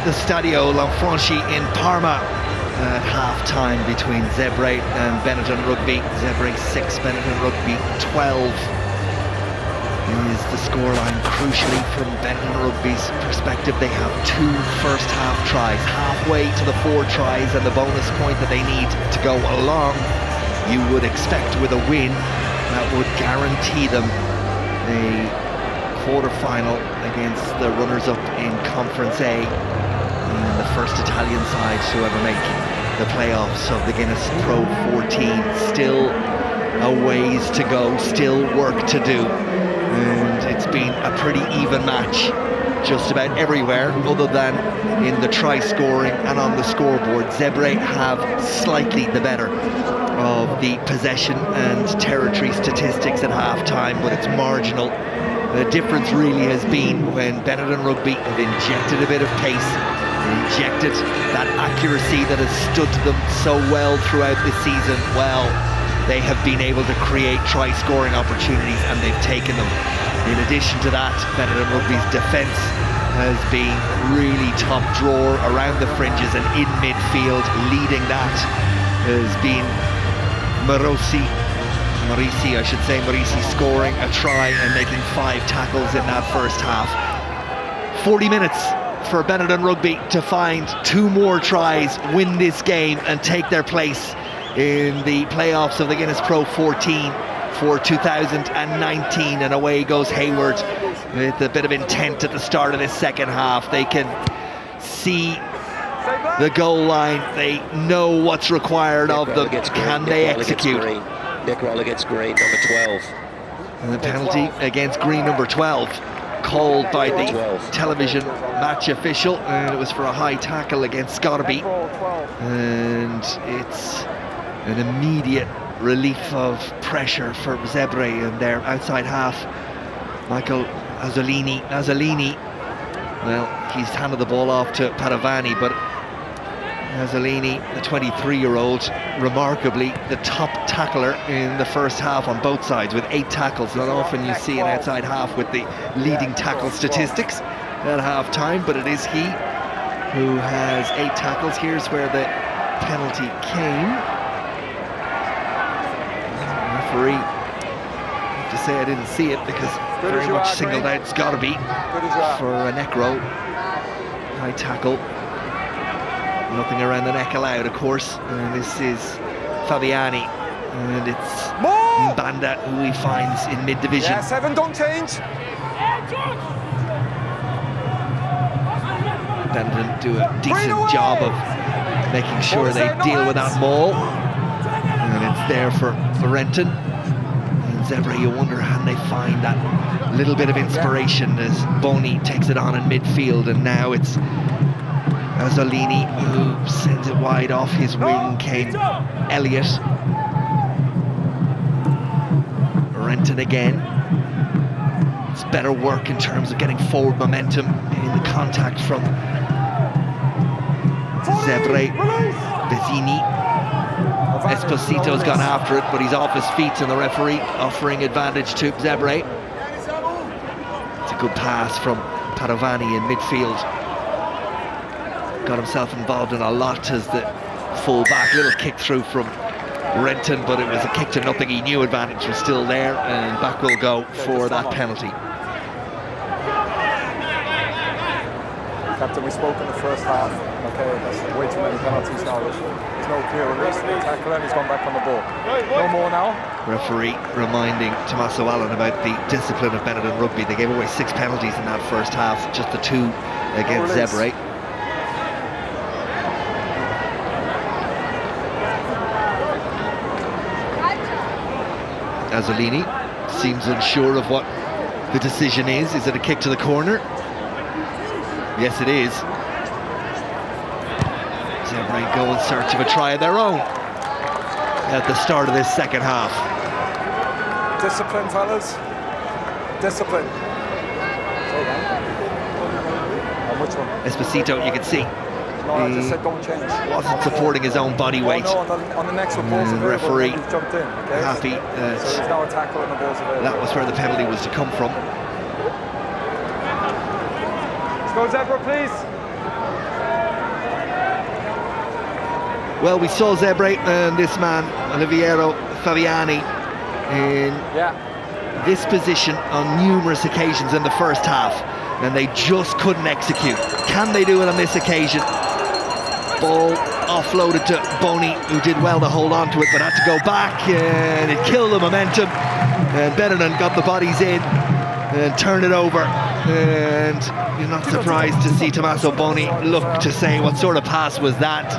The Stadio Lanfranchi in Parma at half-time between Zebre and Benetton Rugby. Zebre 6, Benetton Rugby 12 is the scoreline. Crucially, from Benetton Rugby's perspective, they have 2 first-half tries, halfway to the 4 tries and the bonus point that they need to go along. You would expect with a win that would guarantee them a quarter-final against the runners-up in Conference A. And the first Italian side to ever make the playoffs of the Guinness Pro 14. Still a ways to go, still work to do. And it's been a pretty even match just about everywhere, other than in the try scoring and on the scoreboard. Zebre have slightly the better of the possession and territory statistics at half-time, but it's marginal. The difference really has been when Benetton Rugby have injected a bit of pace, injected that accuracy that has stood to them so well throughout this season. Well, they have been able to create try-scoring opportunities, and they've taken them. In addition to that, Benetton Rugby's defence has been really top drawer around the fringes and in midfield. Leading that has been Marisi scoring a try and making 5 tackles in that first half. 40 minutes for Benetton Rugby to find 2 more tries, win this game and take their place in the playoffs of the Guinness Pro 14 for 2019. And away goes Hayward with a bit of intent at the start of this second half. They can see the goal line, they know what's required of them. Can they execute? Nick Rolla gets green, number 12. And the penalty against green number 12 called by the television match official, and it was for a high tackle against Scotterby. And it's an immediate relief of pressure for Zebre in their outside half. Michael Nazzolini, well, he's handed the ball off to Padovani, but Nazzolini, the 23-year-old, remarkably the top tackler in the first half on both sides with 8 tackles. Not often you see an outside half with the leading tackle statistics at half-time, but it is he who has 8 tackles. Here's where the penalty came. Referee, I have to say I didn't see it because very much singled out. It's got to be for a neck roll. High tackle. Nothing around the neck allowed, of course. And this is Fabiani, and it's Mbanda who he finds in mid-division. Yeah, 7, don't change. Benetton do a decent job of making sure they deal with that maul, and it's there for Renton. And Zebre, you wonder, how they find that little bit of inspiration as Boni takes it on in midfield, and now it's Nazzolini who sends it wide. Off his wing came Elliott. Renton again. It's better work in terms of getting forward momentum in the contact from Zebre. Vezzini. Esposito's gone after it, but he's off his feet, and the referee offering advantage to Zebre. It's a good pass from Padovani in midfield. Got himself involved in a lot as the full-back. Little kick through from Renton, but it was a kick to nothing. He knew advantage was still there, and back will go for that penalty. Captain, we spoke in the first half. Okay, that's way too many penalties now. There's no clear release. The tackler, and he's gone back on the ball. No more now. Referee reminding Tommaso Allen about the discipline of Benetton Rugby. They gave away 6 penalties in that first half, just the 2 against Zebre. Nazzolini seems unsure of what the decision is. Is it a kick to the corner? Yes, it is. Zebre go in search of a try of their own at the start of this second half. Discipline, fellas. Discipline. On which one? Esposito, you can see, No, I just said don't change. wasn't supporting his own body weight. Oh, no, on the next report, And the referee he's jumped in. Okay? happy So there's now a tackle and the ball's available. that was where the penalty was to come from. Let's go, Zebre, please. Well, we saw Zebre and this man, Oliviero Fabiani, in this position on numerous occasions in the first half, and they just couldn't execute. Can they do it on this occasion? Ball offloaded to Boni, who did well to hold on to it, but had to go back, and it killed the momentum. And Benetton got the bodies in and turned it over. And you're not surprised to see Tommaso Boni look to say, what sort of pass was that?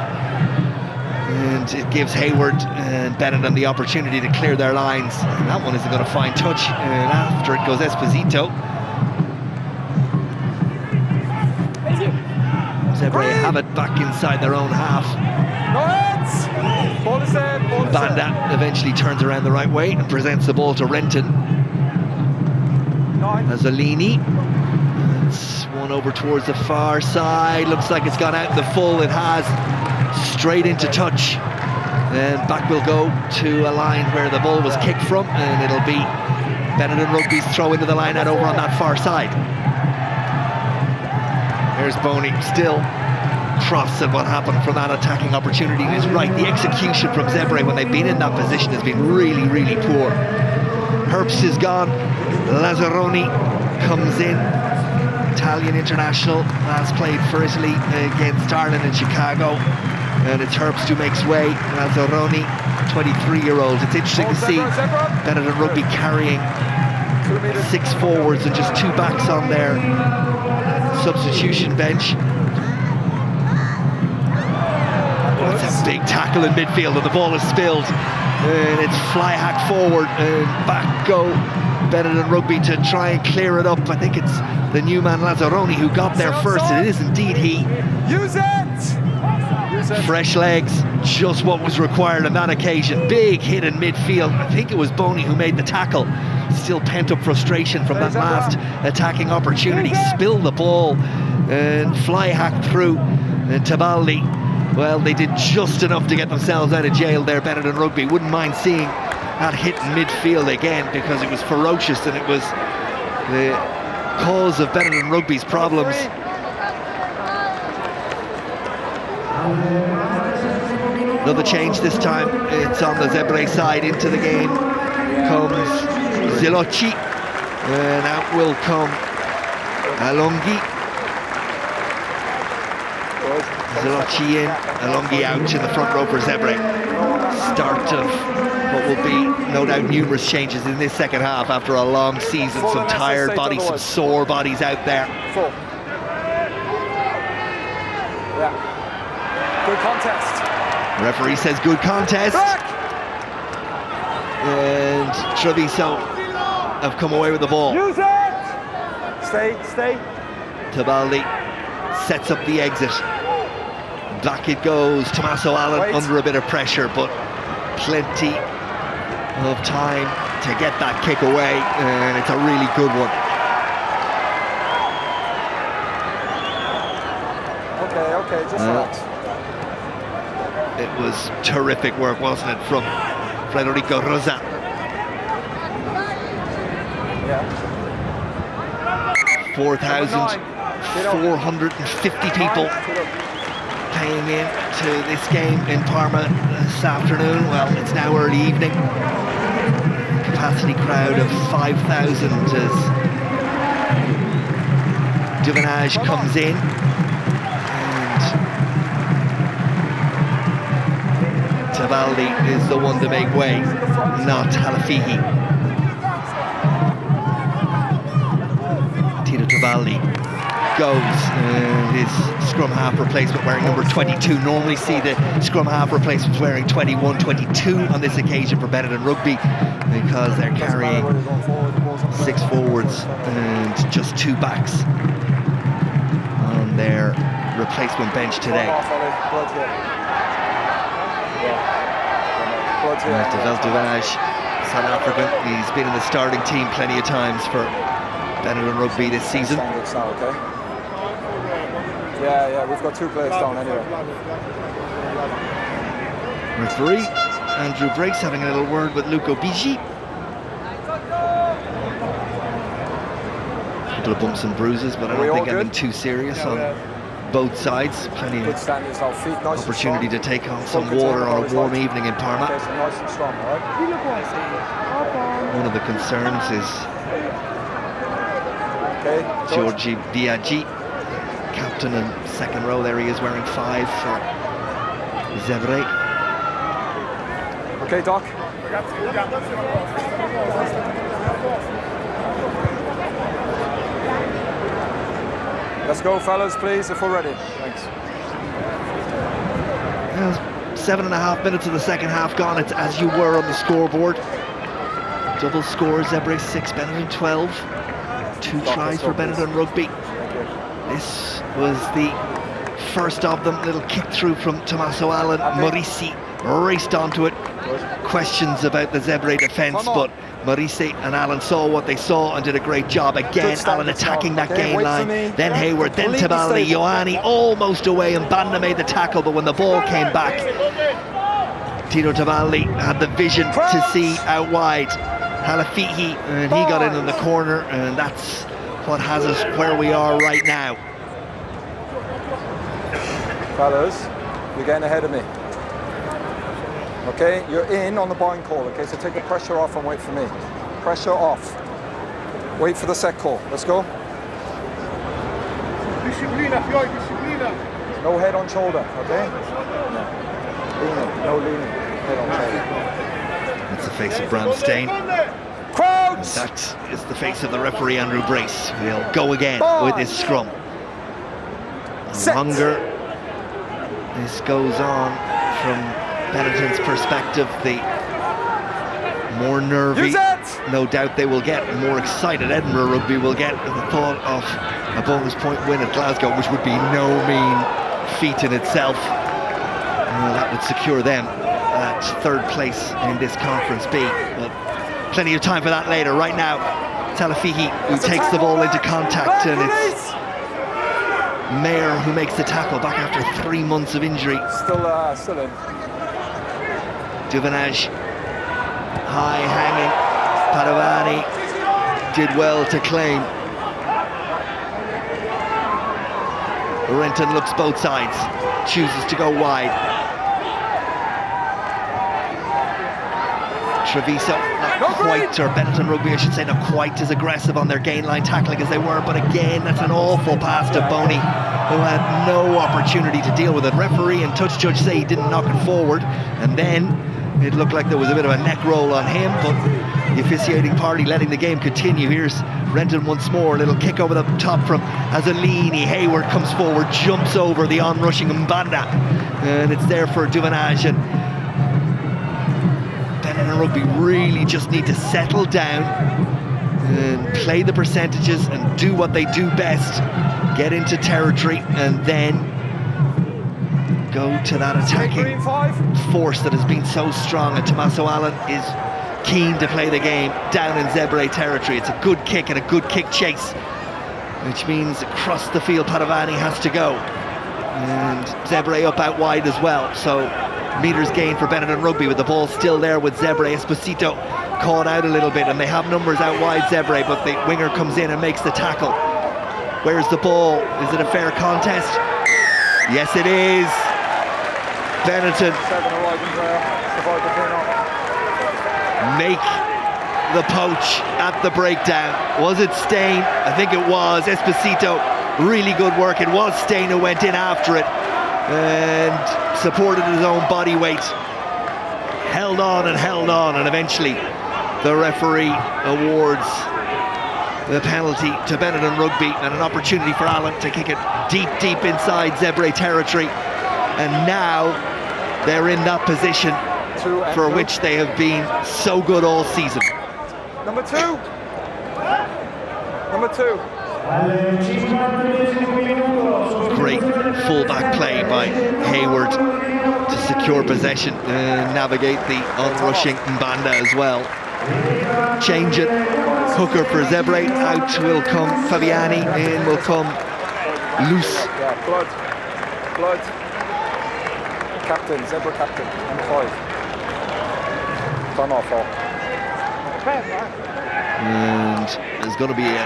And it gives Hayward and Benetton the opportunity to clear their lines. And that one isn't going to find touch. And after it goes Esposito. Zebre have it back inside their own half. No heads! Ball is there, ball is there. Banda eventually turns around the right way and presents the ball to Renton. Nazzolini. It's one over towards the far side. Looks like it's gone out in the full. It has. Straight into touch. And back will go to a line where the ball was kicked from, and it'll be Benetton Rugby's throw into the line out over on that far side. There's Boni still cross at what happened from that attacking opportunity. He's right, the execution from Zebre when they've been in that position has been really, really poor. Herbst is gone. Lazzaroni comes in. Italian international, last played for Italy against Ireland in Chicago. And it's Herbst who makes way. Lazzaroni, 23-year-old. It's interesting to see Benetton Rugby carrying 6 forwards and just 2 backs on their substitution bench. Oh, it's a big tackle in midfield, and the ball is spilled. And it's fly hack forward, and back go Benetton Rugby to try and clear it up. I think it's the new man Lazzaroni who got there first, and it is indeed he. Use it! Fresh legs, just what was required on that occasion. Big hit in midfield. I think it was Boney who made the tackle. Still pent up frustration from that last attacking opportunity. Spilled the ball and fly hacked through. And Tebaldi, well, they did just enough to get themselves out of jail there. Benetton Rugby wouldn't mind seeing that hit in midfield again, because it was ferocious and it was the cause of Benetton Rugby's problems. Another change this time. It's on the Zebre side. Into the game comes Zilochi, and out will come Alongi. Zilochi in, Alongi out in the front row for Zebre. Start of what will be no doubt numerous changes in this second half after a long season. Some tired bodies, some sore bodies out there. Good contest. Referee says good contest. And Treviso have come away with the ball. Use it! Stay. Tebaldi sets up the exit. Back it goes. Tommaso Allen under a bit of pressure, but plenty of time to get that kick away, and it's a really good one. Okay, just relax. It was terrific work, wasn't it, from Federico Rosa? Yeah. 4,450 people paying in to this game in Parma this afternoon. Well, it's now early evening. Capacity crowd of 5,000 as Duvenage comes in. Tebaldi is the one to make way, not Halafihi. Tito Tebaldi goes, and his scrum half replacement wearing number 22. Normally see the scrum half replacements wearing 21, 22 on this occasion for Benetton Rugby, because they're carrying 6 forwards and just 2 backs on their replacement bench today. Devel Duvenage, South African. He's been in the starting team plenty of times for Benetton Rugby this season. Yeah, we've got 2 players down anyway. Referee Andrew Briggs having a little word with Luco Bigi. A couple of bumps and bruises, but I don't think anything too serious on both sides. Plenty of opportunity to take on some water on a warm evening in Parma. One of the concerns is Giorgi Biaggi, captain and second row. There he is wearing 5 for Zebre. Okay, Doc. Let's go, fellas, please, if we're ready. Thanks. 7.5 minutes of the second half gone. It's as you were on the scoreboard. Double scores, Zebre 6, Benetton 12. 2 tries for Benetton Rugby. This was the first of them. Little kick through from Tommaso Allen. Morisi raced onto it. Questions about the Zebre defence, but Morisi and Allen saw what they saw and did a great job. Again, Allen attacking that gain line. Then Hayward, then Tebaldi, Ioane almost away, and Banda made the tackle, but when the ball came back, Tito Tebaldi had the vision to see out wide Halafihi, and he got in the corner, and that's what has us where we are right now. Fellas, you're getting ahead of me. Okay, you're in on the bind call, okay, so take the pressure off and wait for me. Pressure off. Wait for the set call. Let's go. No head on shoulder, okay? No leaning. Head on shoulder. That's the face of Bram Stain. Crowds! That is the face of the referee, Andrew Brace. He'll go again with his scrum. The longer this goes on from Benetton's perspective, the more nervy, no doubt they will get, the more excited Edinburgh Rugby will get at the thought of a bonus point win at Glasgow, which would be no mean feat in itself. that would secure them at third place in this Conference B. But plenty of time for that later. Right now, Talafihi who takes the ball into contact, and it's Mayer who makes the tackle back after 3 months of injury. Still in. Duvenage, high hanging. Padovani did well to claim. Renton looks both sides, chooses to go wide. Treviso, not quite, or Benetton Rugby I should say, not quite as aggressive on their gain line tackling as they were, but again, that's an awful pass to Boney, who had no opportunity to deal with it. Referee and touch judge say he didn't knock it forward, and then it looked like there was a bit of a neck roll on him, but the officiating party letting the game continue. Here's Renton once more, a little kick over the top from Azzolini. Hayward comes forward, jumps over the on-rushing Mbanda, and it's there for Duvenage. And Benetton Rugby really just need to settle down and play the percentages and do what they do best, get into territory, and then go to that attacking force that has been so strong. And Tommaso Allen is keen to play the game down in Zebre territory. It's a good kick and a good kick chase, which means across the field Padovani has to go, and Zebre up out wide as well. So meters gained for Benetton Rugby with the ball still there with Zebre. Esposito caught out a little bit, and they have numbers out wide, Zebre, but the winger comes in and makes the tackle. Where's the ball? Is it a fair contest? Yes, it is. Benetton make the poach at the breakdown. Was it Steyn? I think it was. Esposito, really good work. It was Steyn who went in after it and supported his own body weight. Held on, and eventually the referee awards the penalty to Benetton Rugby, and an opportunity for Allen to kick it deep inside Zebre territory. And now they're in that position for which they have been so good all season. Number two. Great full-back play by Hayward to secure possession and navigate the on-rushing Mbanda as well. Change it. Hooker for Zebre. Out will come Fabiani. In will come Loose. Yeah, blood. Captain, Zebre captain, number 5. Turn off all. And there's going to be a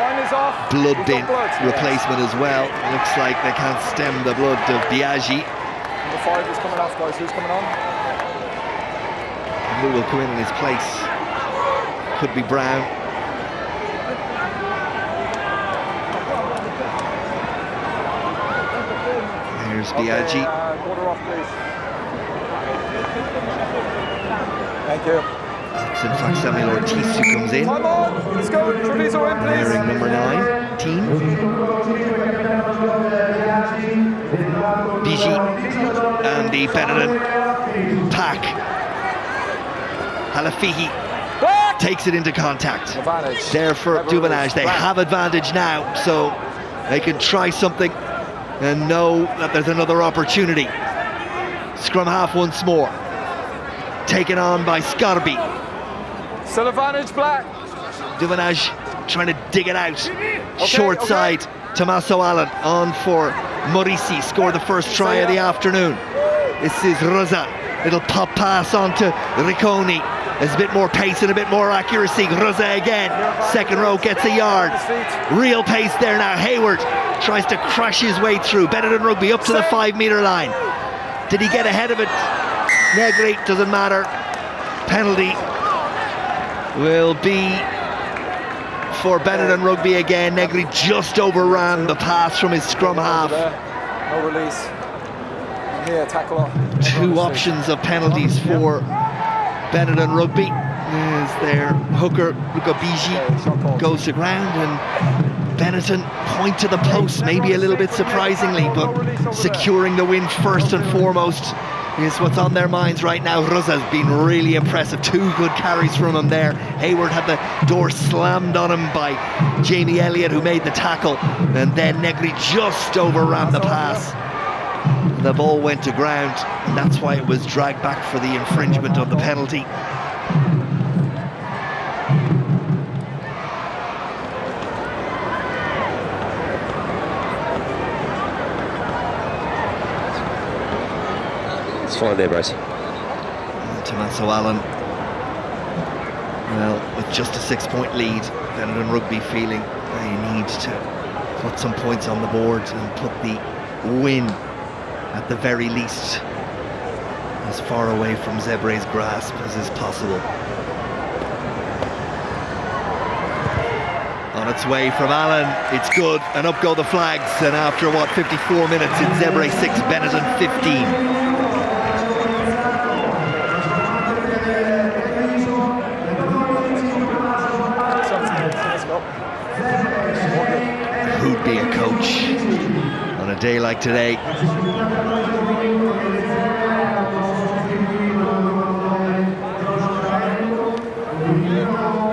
blood bin replacement as well. Looks like they can't stem the blood of Biaggi. Number 5 is coming off, guys. Who's coming on? Who will come in his place? Could be Brown. Here's Biaggi. Quarter off, please. Thank you. It's in fact Samuel Ortiz who comes in. Time on. Let's go. Treviso in, please. Wearing number 19. Bigi and the Benetton pack. Halafihi takes it into contact. Advantage. There for Duvenage. They have advantage now, so they can try something and know that there's another opportunity. Scrum half once more. Taken on by Scarbi. Still advantage, Black. Duvenage trying to dig it out. Short side. Tommaso Allen on for Morisi. Scored the first try of the afternoon. This is Rosa. Little pop pass on to Ricconi. There's a bit more pace and a bit more accuracy. Rosa again. Second row gets a yard. Real pace there now. Hayward tries to crash his way through. Benetton Rugby up to the 5-metre line. Did he get ahead of it? Negri, doesn't matter. Penalty will be for Benetton Rugby again. Negri just overran the pass from his scrum half. No release. Here, tackle. Two options of penalties for Benetton Rugby. Is there Hooker, Luca Bigi goes to ground, and Benetton point to the post, maybe a little bit surprisingly, but securing the win first and foremost is what's on their minds right now. Rosa's been really impressive. 2 good carries from him there. Hayward had the door slammed on him by Jamie Elliott, who made the tackle, and then Negri just overran the pass The ball went to ground, and that's why it was dragged back for the infringement on the penalty. It's fine there, Bryce. Tommaso Allan, well, with just a 6-point lead, Benetton Rugby feeling they need to put some points on the board and put the win, at the very least, as far away from Zebre's grasp as is possible. On its way from Allan, it's good, and up go the flags, and after, 54 minutes, it's Zebre 6, Benetton 15. Who'd be a coach on a day like today?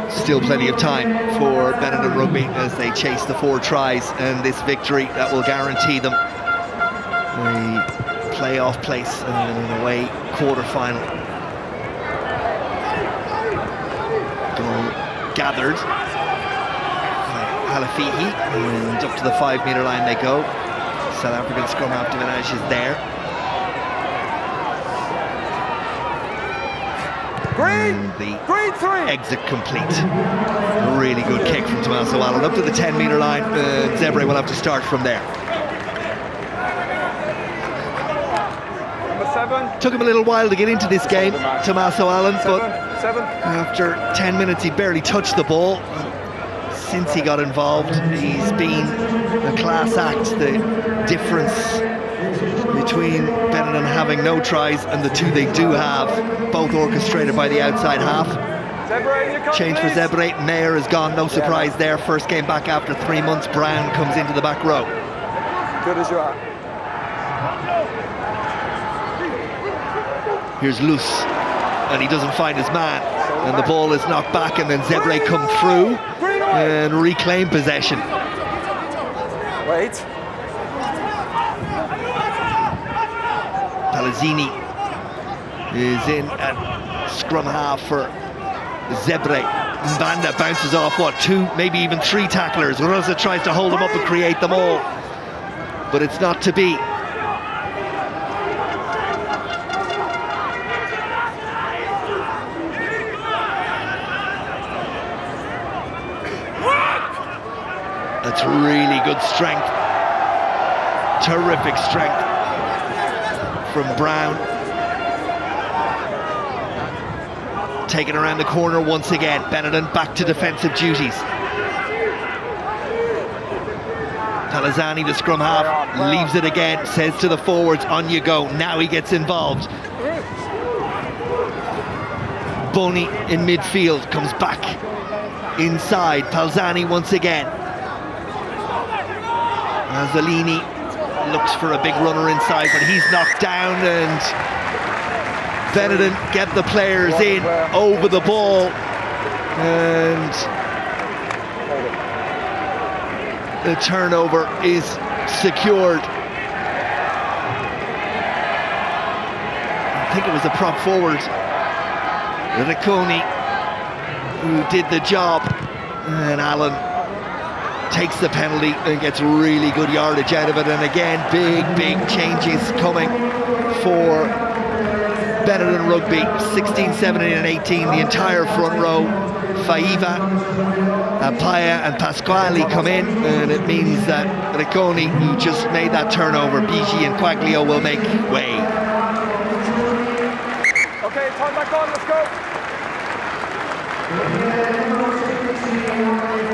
Still plenty of time for Benetton Rugby as they chase the 4 tries and this victory that will guarantee them a playoff place and an away quarter-final. Goal gathered. Halafihi, and up to the 5-metre line they go. South African scrum half Divinage is there. Green! Green 3! Exit complete. A really good kick from Tommaso Allan up to the 10-metre line. Zebre will have to start from there. Number 7. Took him a little while to get into this game, Tommaso Allan, but 7. after 10 minutes he barely touched the ball. Since he got involved, he's been a class act. The difference between Benetton having no tries and the 2 they do have, both orchestrated by the outside half. Change for Zebre. Mayer is gone, no surprise there. First game back after 3 months. Brown comes into the back row. Good as you are. Here's Loose, and he doesn't find his man, and the ball is knocked back, and then Zebre come through and reclaim possession. Wait. Palazzini is in at scrum half for Zebre. Mbanda bounces off, 2, maybe even 3 tacklers. Rosa tries to hold them up and create them all, but it's not to be. That's really good strength. Terrific strength from Brown. Taken around the corner once again. Benetton back to defensive duties. Palazzani, the scrum half, leaves it again, says to the forwards, on you go. Now he gets involved. Boni in midfield, comes back inside. Palazzani once again. Mazzolini looks for a big runner inside, but he's knocked down, and Benetton get the players in over the ball, and the turnover is secured. I think it was a prop forward, Ricconi, who did the job, and Allan takes the penalty and gets really good yardage out of it. And again, big changes coming for Benetton Rugby. 16, 17 and 18, the entire front row. Faiva, Paya and Pasquale come in, and it means that Ricconi, who just made that turnover, Bigi and Quaglio will make way. Okay, time back on, let's go.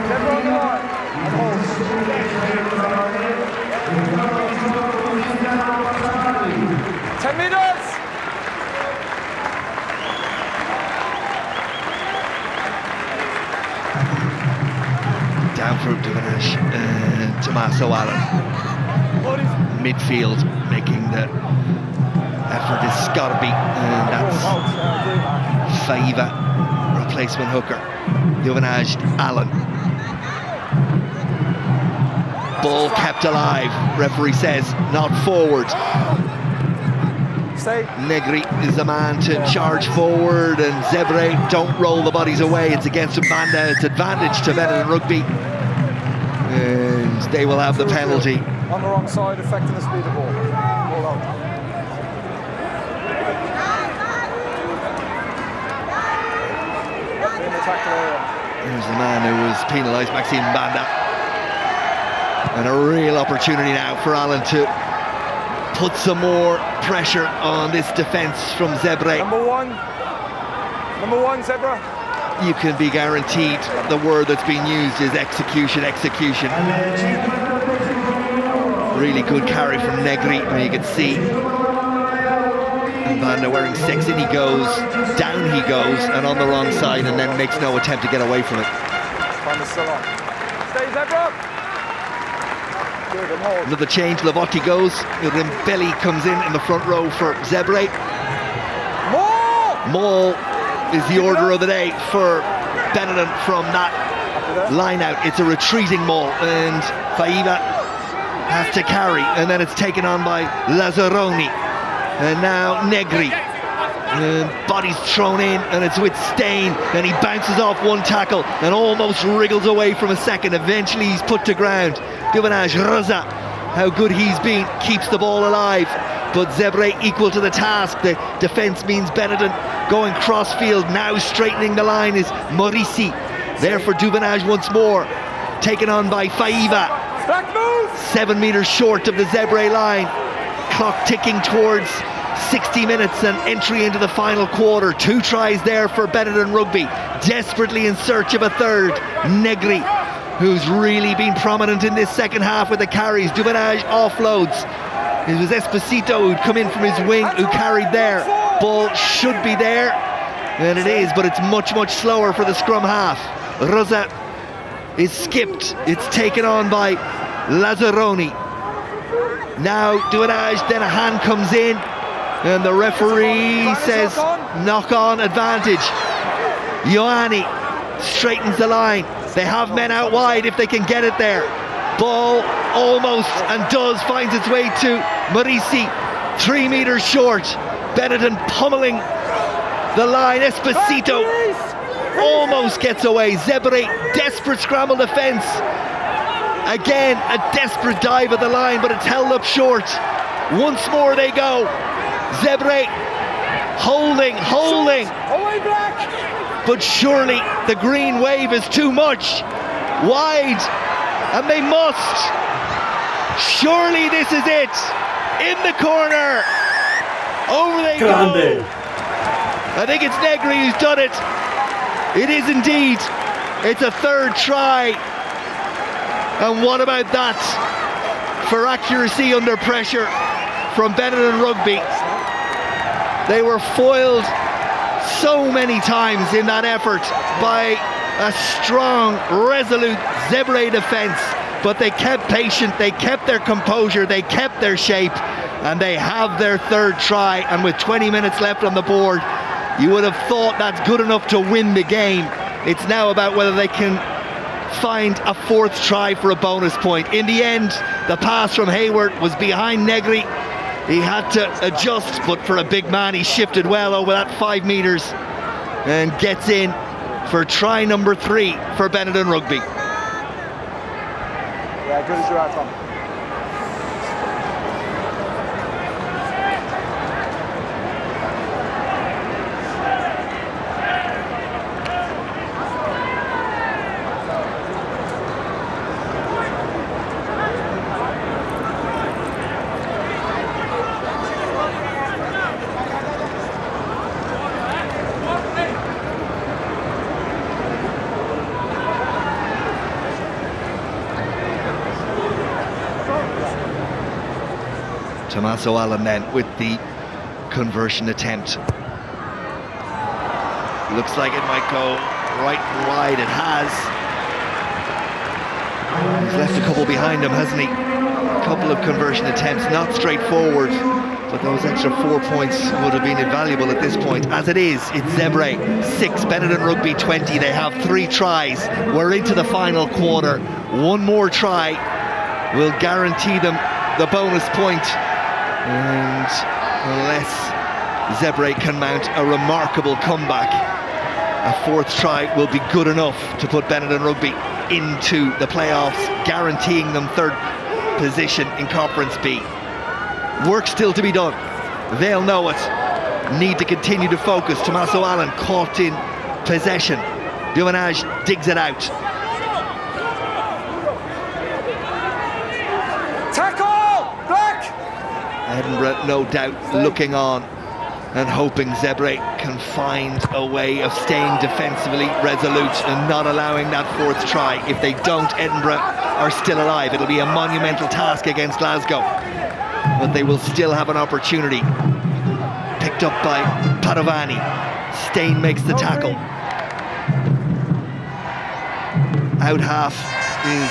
Never on the line. 10 minutes! Down for Divinage and Tommaso Allan. Midfield making the effort is Scorby, and that's Faiva, replacement hooker. Divinage, Allan. Ball kept alive, referee says not forward. Stay. Negri is the man to charge forward, and Zebre don't roll the bodies away. It's against Mbanda. It's advantage to Benetton Rugby, and they will have the penalty. On the wrong side, affecting the speed of the ball. Hold on. In the tackle area. Here's the man who was penalised, Maxime Mbanda. And a real opportunity now for Alan to put some more pressure on this defence from Zebre. Number one, Zebra. You can be guaranteed the word that's being used is execution, execution. Really good carry from Negri, and you can see Mbanda wearing 6, in he goes, down he goes, and on the wrong side, and then makes no attempt to get away from it. Time is still on. Stay, Zebra. Good, and hold. Another change, Lavotti goes, Rimbelli comes in the front row for Zebre. Maul is the order of the day for Benetton from that line out. It's a retreating Maul, and Faiva has to carry, and then it's taken on by Lazzaroni, and now Negri. Body's thrown in, and it's with Stain, and he bounces off one tackle and almost wriggles away from a second. Eventually he's put to ground. Duvanage Rosa, how good he's been, keeps the ball alive, but Zebre equal to the task. The defence means Benetton going cross-field. Now straightening the line is Morisi, there for Duvanage once more, taken on by Faiva. 7 metres short of the Zebre line. Clock ticking towards 60 minutes and entry into the final quarter. 2 tries there for Benetton Rugby, desperately in search of a third. Negri, who's really been prominent in this second half with the carries. Duvanage offloads. It was Esposito who'd come in from his wing who carried there. Ball should be there, and it is, but it's much, much slower for the scrum half. Rosa is skipped. It's taken on by Lazzaroni. Now Duvanage, then a hand comes in, and the referee says knock on advantage. Ioane straightens the line. They have men out wide if they can get it there. Ball almost and does finds its way to Morisi, 3 metres short. Benetton pummeling the line. Esposito almost gets away. Zebre, desperate scramble defence. Again, a desperate dive at the line, but it's held up short. Once more they go. Zebre holding. But surely the green wave is too much. Wide, and they must. Surely this is it. In the corner. Over they go. I think it's Negri who's done it. It is indeed. It's a third try. And what about that for accuracy under pressure from Benetton Rugby? They were foiled so many times in that effort by a strong, resolute Zebre defence, but they kept patient, they kept their composure, they kept their shape, and they have their third try. And with 20 minutes left on the board, you would have thought that's good enough to win the game. It's now about whether they can find a fourth try for a bonus point. In the end, the pass from Hayward was behind Negri. He had to adjust, but for a big man, he shifted well over that 5 metres and gets in for try number 3 for Benetton Rugby. Yeah, good as you are, Tom. Tommaso Allen then with the conversion attempt. Looks like it might go right and wide. It has. He's left a couple behind him, hasn't he? A couple of conversion attempts, not straightforward, but those extra 4 points would have been invaluable at this point. As it is, it's Zebre 6, Benetton Rugby 20. They have 3 tries. We're into the final quarter. One more try will guarantee them the bonus point. And unless Zebre can mount a remarkable comeback. A fourth try will be good enough to put Benetton Rugby into the playoffs, guaranteeing them third position in Conference B. Work still to be done. They'll know it. Need to continue to focus. Tommaso Allen caught in possession. Duvenage digs it out. Tackle! Black! Edinburgh, no doubt, looking on and hoping Zebre can find a way of staying defensively resolute and not allowing that fourth try. If they don't, Edinburgh are still alive. It'll be a monumental task against Glasgow, but they will still have an opportunity. Picked up by Padovani. Stain makes the tackle. Out half is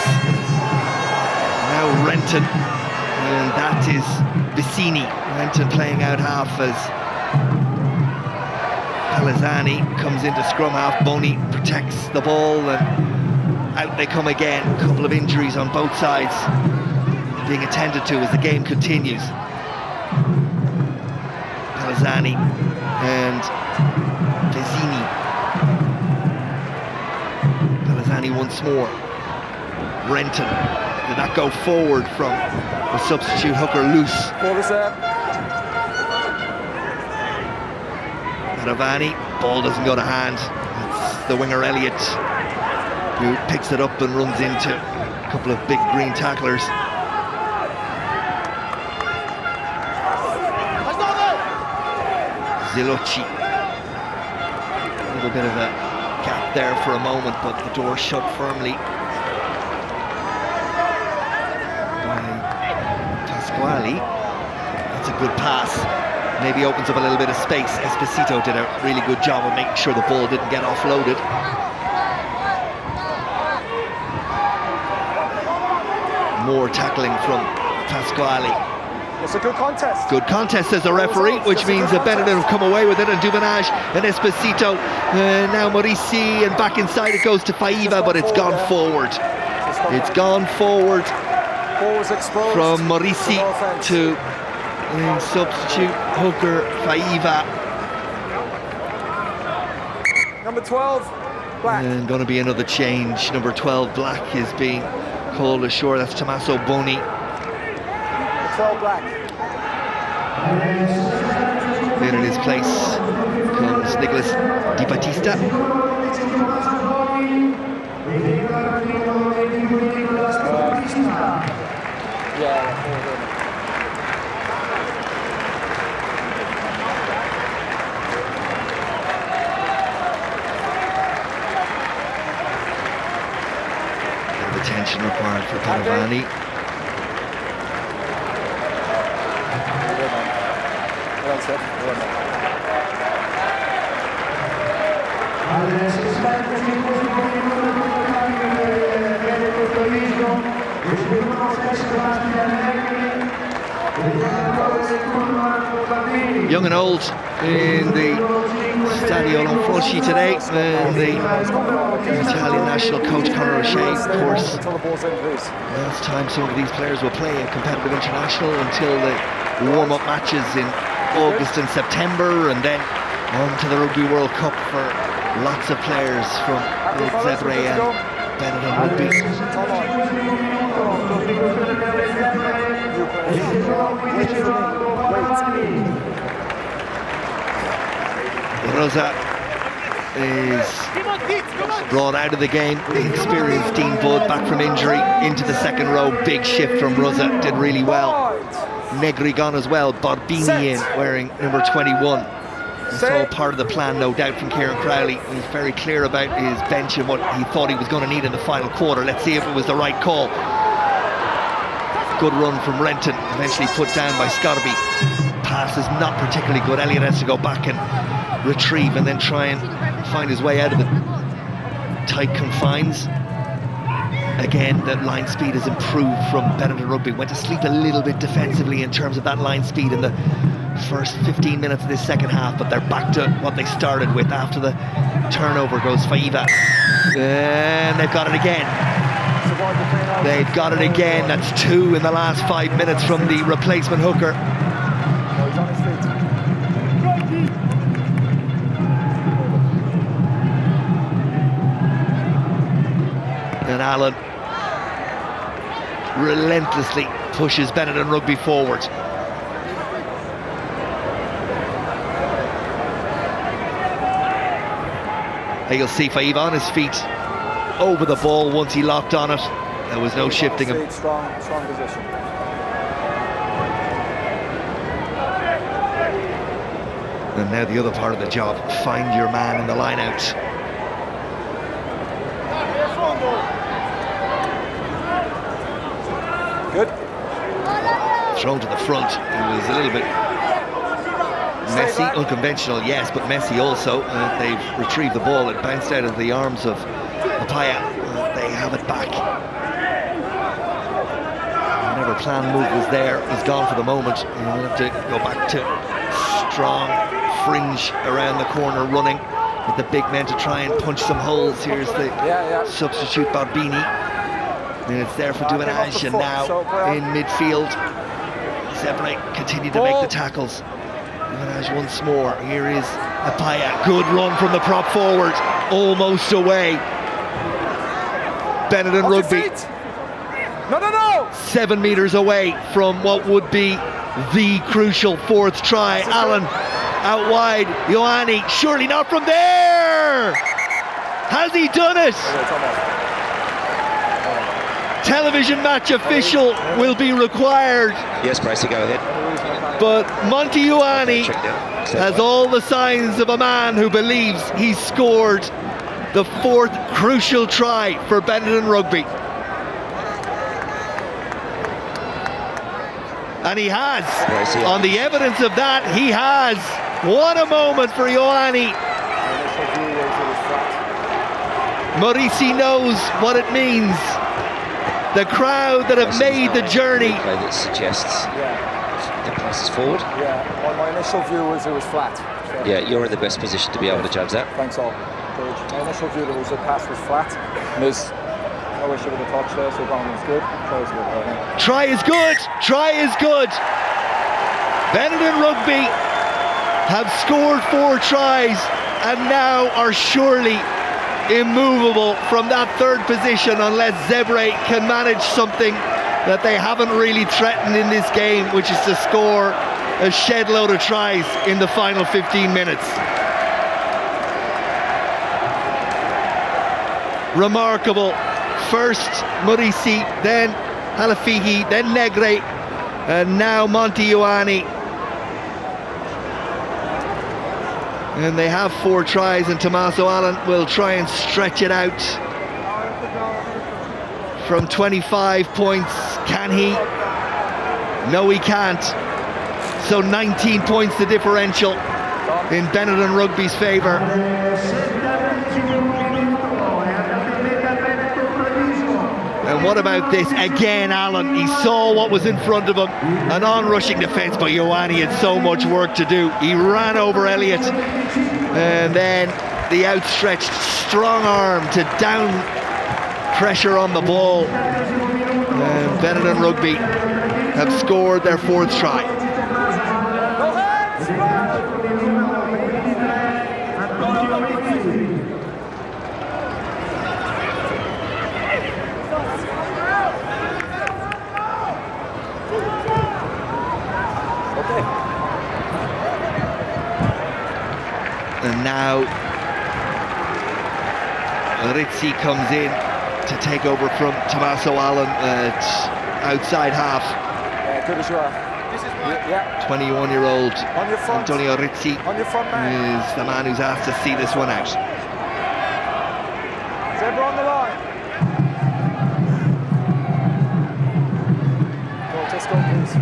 now Renton, and that is Vicini. Renton playing out half as Palazzani comes into scrum half. Boney protects the ball, and out they come again. A couple of injuries on both sides being attended to as the game continues. Palazzani and Vicini. Palazzani once more. Renton. Did that go forward from the substitute hooker loose? Ball is there. Padovani, ball doesn't go to hand. It's the winger Elliott who picks it up and runs into a couple of big green tacklers. Zilocci. A little bit of a gap there for a moment, but the door shut firmly by Pasquale. That's a good pass. Maybe opens up a little bit of space. Esposito did a really good job of making sure the ball didn't get offloaded. More tackling from Pasquale. It's a good contest. Good contest, says the referee, which means that Benetton have come away with it, and Duvenage and Esposito. Now Morisi, and back inside it goes to Faiva, but it's gone forward. It's gone forward from Morisi to substitute hooker Faiva. Number 12, Black. And going to be another change. Number 12, Black, is being called ashore. That's Tommaso Boni. 12 Black. Then in his place comes Nicholas Di Battista. Bit of attention required for Padovani. Young and old in the Stadio Lanfranchi today, and the Italian national coach Conor O'Shea, of course. Last time some of these players will play a competitive international until the warm-up matches in August and September, and then on to the Rugby World Cup for lots of players from Zebre and Benetton Rugby. Rosa is brought out of the game. The experienced Dean Budd back from injury into the second row. Big shift from Rosa, did really well. Negri gone as well. Barbini in, wearing number 21. It's all part of the plan, no doubt, from Kieran Crowley. He's very clear about his bench and what he thought he was going to need in the final quarter. Let's see if it was the right call. Good run from Renton, eventually put down by Scarby. Pass is not particularly good. Elliott has to go back and retrieve and then try and find his way out of the tight confines. Again, the line speed has improved from Benetton Rugby. Went to sleep a little bit defensively in terms of that line speed in the first 15 minutes of this second half, but they're back to what they started with. After the turnover goes Faiva, and they've got it again. They've got it again. That's 2 in the last 5 minutes from the replacement hooker. Allen relentlessly pushes Benetton Rugby forward. You'll see Faiv on his feet over the ball once he locked on it. There was no shifting him. Strong position. And now the other part of the job, find your man in the line out. Good. Thrown to the front. It was a little bit messy, unconventional, yes, but messy also. They've retrieved the ball. It bounced out of the arms of Apaya. They have it back. Whatever plan move was there is gone for the moment. And we'll have to go back to strong fringe around the corner running with the big men to try and punch some holes. Here's the substitute Barbini. And it's there for Duanaj, and now in midfield. Zebre continue to make the tackles. Duanaj once more. Here is Apaya. Good run from the prop forward. Almost away. Benetton Rugby. No! 7 metres away from what would be the crucial fourth try. Allen out wide. Ioane, surely not from there! Has he done it? Television match official will be required. Yes, Bryce, go ahead. But Monty Ioane has all the signs of a man who believes he's scored the fourth crucial try for Benetton Rugby. And he has. On the evidence of that, he has. What a moment for Ioane. Maurici knows what it means. The crowd that have made the journey. That suggests the pass is forward. Yeah, well, my initial view was it was flat. So. Yeah, you're in the best position to be able to judge that. Thanks all. My initial view was the pass was flat. And there's no issue with the touch there, so Brown was good. Try is good. Try is good. Benetton Rugby have scored 4 tries and now are surely immovable from that third position unless Zebre can manage something that they haven't really threatened in this game, which is to score a shed load of tries in the final 15 minutes. Remarkable. First Maurici, then Halafihi, then Negre, and now Monty Ioane. And they have 4 tries, and Tommaso Allen will try and stretch it out from 25 points. Can he? No, he can't. So 19 points the differential in Benetton Rugby's favour. And what about this? Again, Allen, he saw what was in front of him. An on-rushing defence, but Ioane had so much work to do. He ran over Elliott. And then the outstretched strong arm to down pressure on the ball. And Benetton Rugby have scored their 4th try. And now Rizzi comes in to take over from Tommaso Allen at outside half. Good as you are. 21-year-old Antonio Rizzi is the man who's asked to see this one out. Zebre on the line. Go, let's go, please.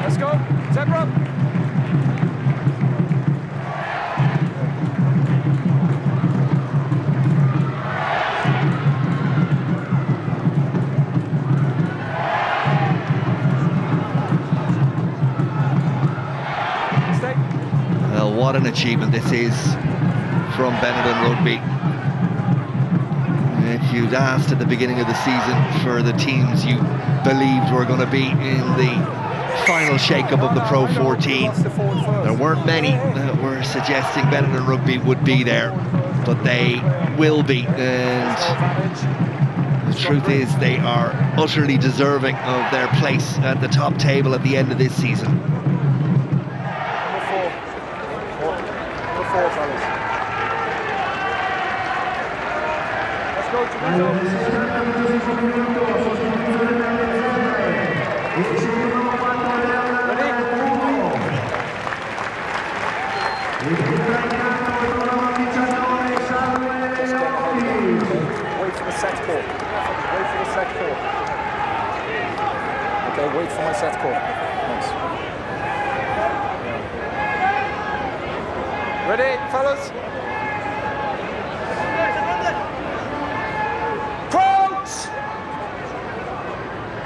Let's go, Zebre. What an achievement this is from Benetton Rugby. If you'd asked at the beginning of the season for the teams you believed were going to be in the final shake-up of the Pro 14. There weren't many that were suggesting Benetton Rugby would be there, but they will be. And the truth is, they are utterly deserving of their place at the top table at the end of this season. Okay, wait for my set call. Nice. Ready, fellas? Crouch!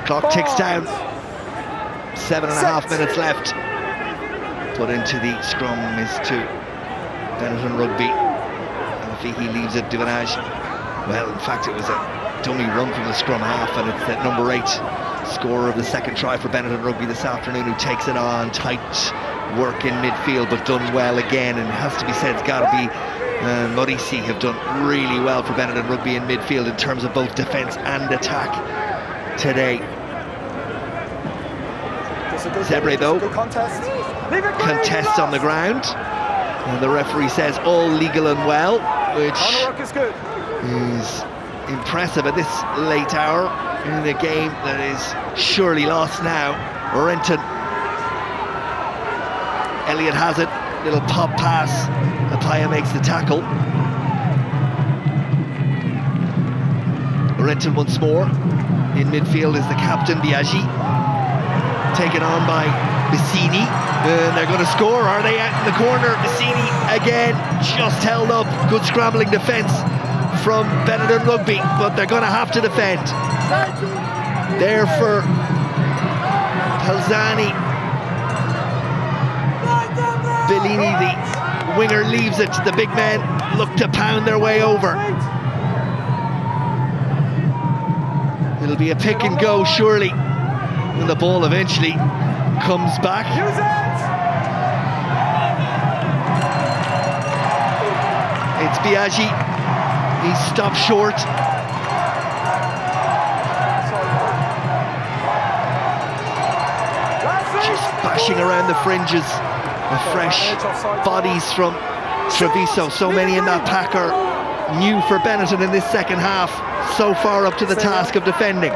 Clock ticks down. 7.5 minutes left. Put into the scrum is to Benetton Rugby. Alfihi leaves it, Duvanage. Well, in fact, it was a dummy run from the scrum half, and it's that number 8 scorer of the second try for Benetton Rugby this afternoon who takes it on. Tight work in midfield, but done well again. And it has to be said, it's got to be Morisi have done really well for Benetton Rugby in midfield in terms of both defence and attack today. Zebre, though, contests on the ground, and the referee says all legal and well, which is impressive at this late hour in a game that is surely lost now. Renton, Elliott has it, little pop pass, Apaya makes the tackle. Renton once more, in midfield is the captain, Biaggi, taken on by Bassini, and they're going to score. Are they out in the corner? Bassini again, just held up. Good scrambling defence from Benetton Rugby, but they're going to have to defend. There for Pelzani. Bellini, the winger, leaves it. The big men look to pound their way over. It'll be a pick and go, surely, when the ball eventually comes back. It's Biaggi. He's stopped short. Just bashing around the fringes of fresh bodies from Treviso. So many in that pack are new for Benetton in this second half. So far up to the task of defending.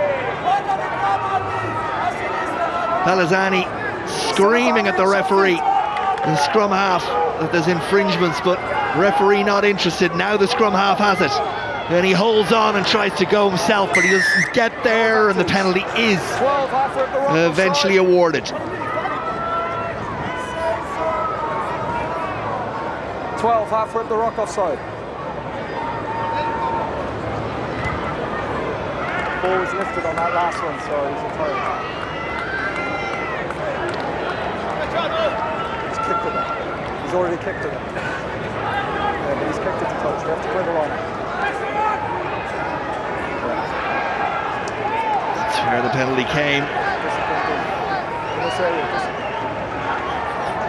Pelzani screaming at the referee in scrum half that there's infringements, but referee not interested. Now the scrum half has it, and he holds on and tries to go himself, but he doesn't get there, and the penalty is eventually awarded. 12 halfway up the rock offside. Ball was lifted on that last one, so he's entitled. He's kicked it. He's already kicked it. Yeah, but he's kicked it to touch. You have to play the line. That's where the penalty came.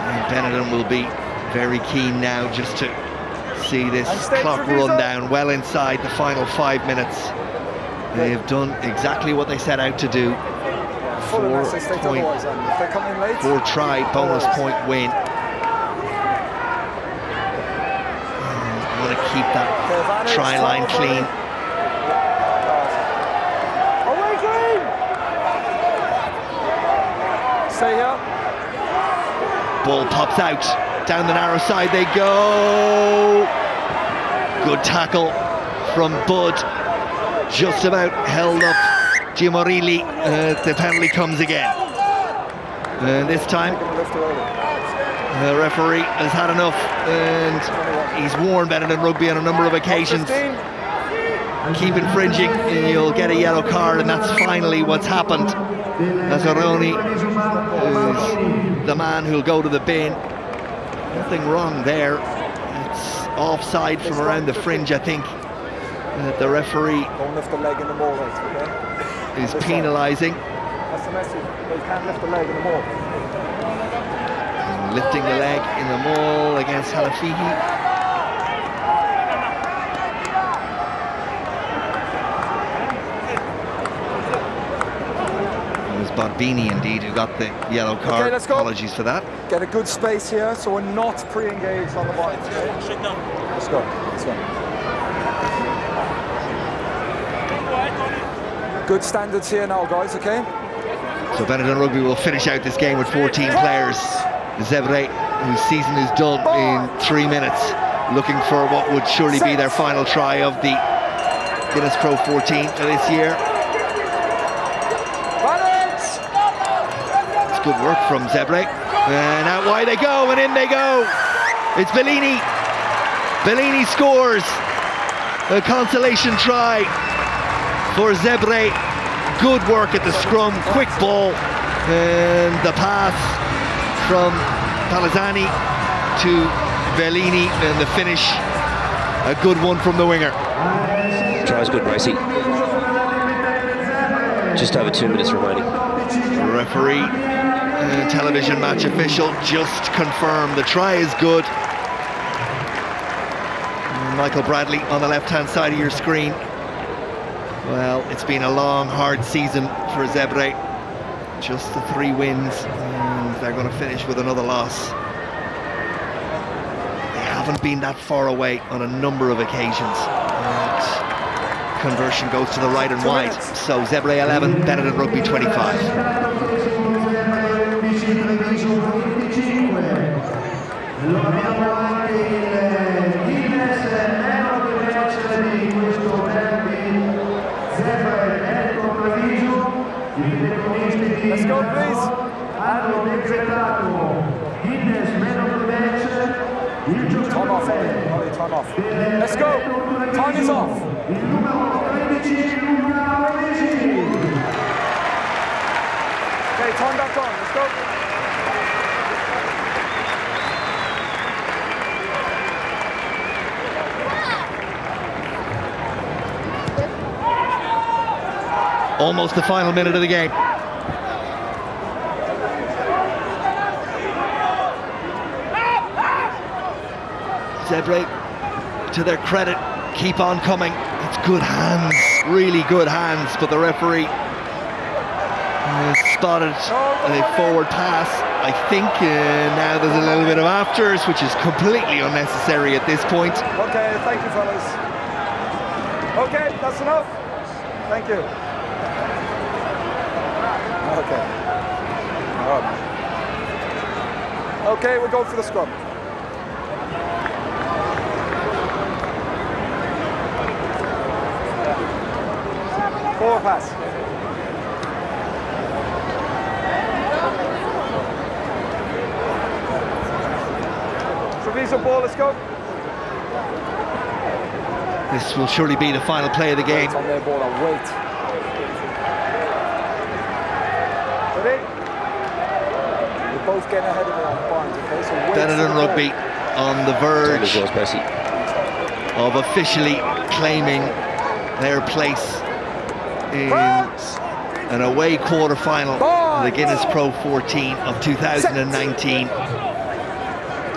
And Benetton will be very keen now just to see this clock run down well inside the final 5 minutes. They have done exactly what they set out to do. 4 try bonus point win. Want to keep that try line clean. Stay here. Ball pops out. Down the narrow side they go. Good tackle from Bud. Just about held up Giamorilli. The penalty comes again. This time the referee has had enough, and he's warned Benetton Rugby on a number of occasions. Keep infringing and you'll get a yellow card, and that's finally what's happened. Lazzaroni is the man who'll go to the bin. Nothing wrong there. It's offside from around the fringe, I think. The referee is penalising. That's the message. They can't lift the leg in the ball. Lifting the leg in the maul against Halafihi. It was Bonbini indeed who got the yellow card. Okay, let's go. Apologies for that. Get a good space here, so we're not pre-engaged on the bottom. Let's go. Let's go. Good standards here now, guys. Okay. So Benetton Rugby will finish out this game with 14 players. Zebre, whose season is done in 3 minutes, looking for what would surely be their final try of the Guinness Pro 14 of this year. It's good work from Zebre. And out wide they go, and in they go. It's Bellini. Bellini scores a consolation try for Zebre. Good work at the scrum, quick ball, and the pass from Palazzani to Bellini, and the finish, a good one from the winger. Tries good, Racy. Just over 2 minutes remaining. The referee and television match official just confirmed the try is good. Michael Bradley on the left-hand side of your screen. Well, it's been a long, hard season for Zebre. Just the 3 wins, and they're going to finish with another loss. They haven't been that far away on a number of occasions. And conversion goes to the right and wide. So Zebre 11, Benetton Rugby 25. Let's go, please. Time off, Ollie, time off. Let's go. Time is off. Okay, time back on. Let's go. Almost the final minute of the game. Zebre, to their credit, keep on coming. It's good hands, really good hands, but the referee spotted a forward pass. I think now there's a little bit of afters, which is completely unnecessary at this point. Okay, thank you, fellas. Okay, that's enough. Thank you. Okay. All right. Okay, we'll go for the scrum. Forward pass. Treviso ball, let's go. This will surely be the final play of the game. Wait on their ball and wait. Ready? We're both getting ahead of it on Barnes, okay? So wait. Benetton Rugby on the verge of officially claiming their place in an away quarter-final of the Guinness Pro 14 of 2019.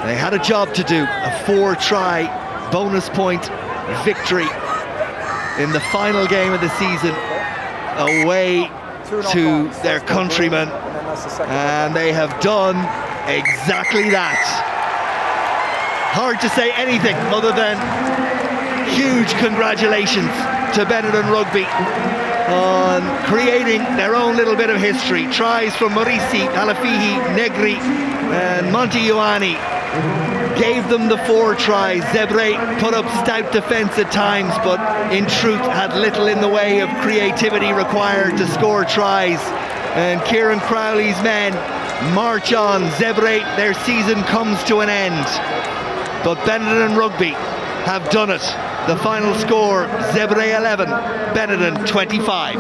They had a job to do, a 4-try bonus point victory in the final game of the season away to their countrymen, and they have done exactly that. Hard to say anything other than huge congratulations to Benetton Rugby on creating their own little bit of history. Tries from Morisi, Halafihi, Negri and Monty Ioane gave them the 4 tries. Zebre put up stout defence at times, but in truth had little in the way of creativity required to score tries. And Kieran Crowley's men march on. Zebre, their season comes to an end. But Benetton Rugby have done it. The final score, Zebre 11, Benetton 25.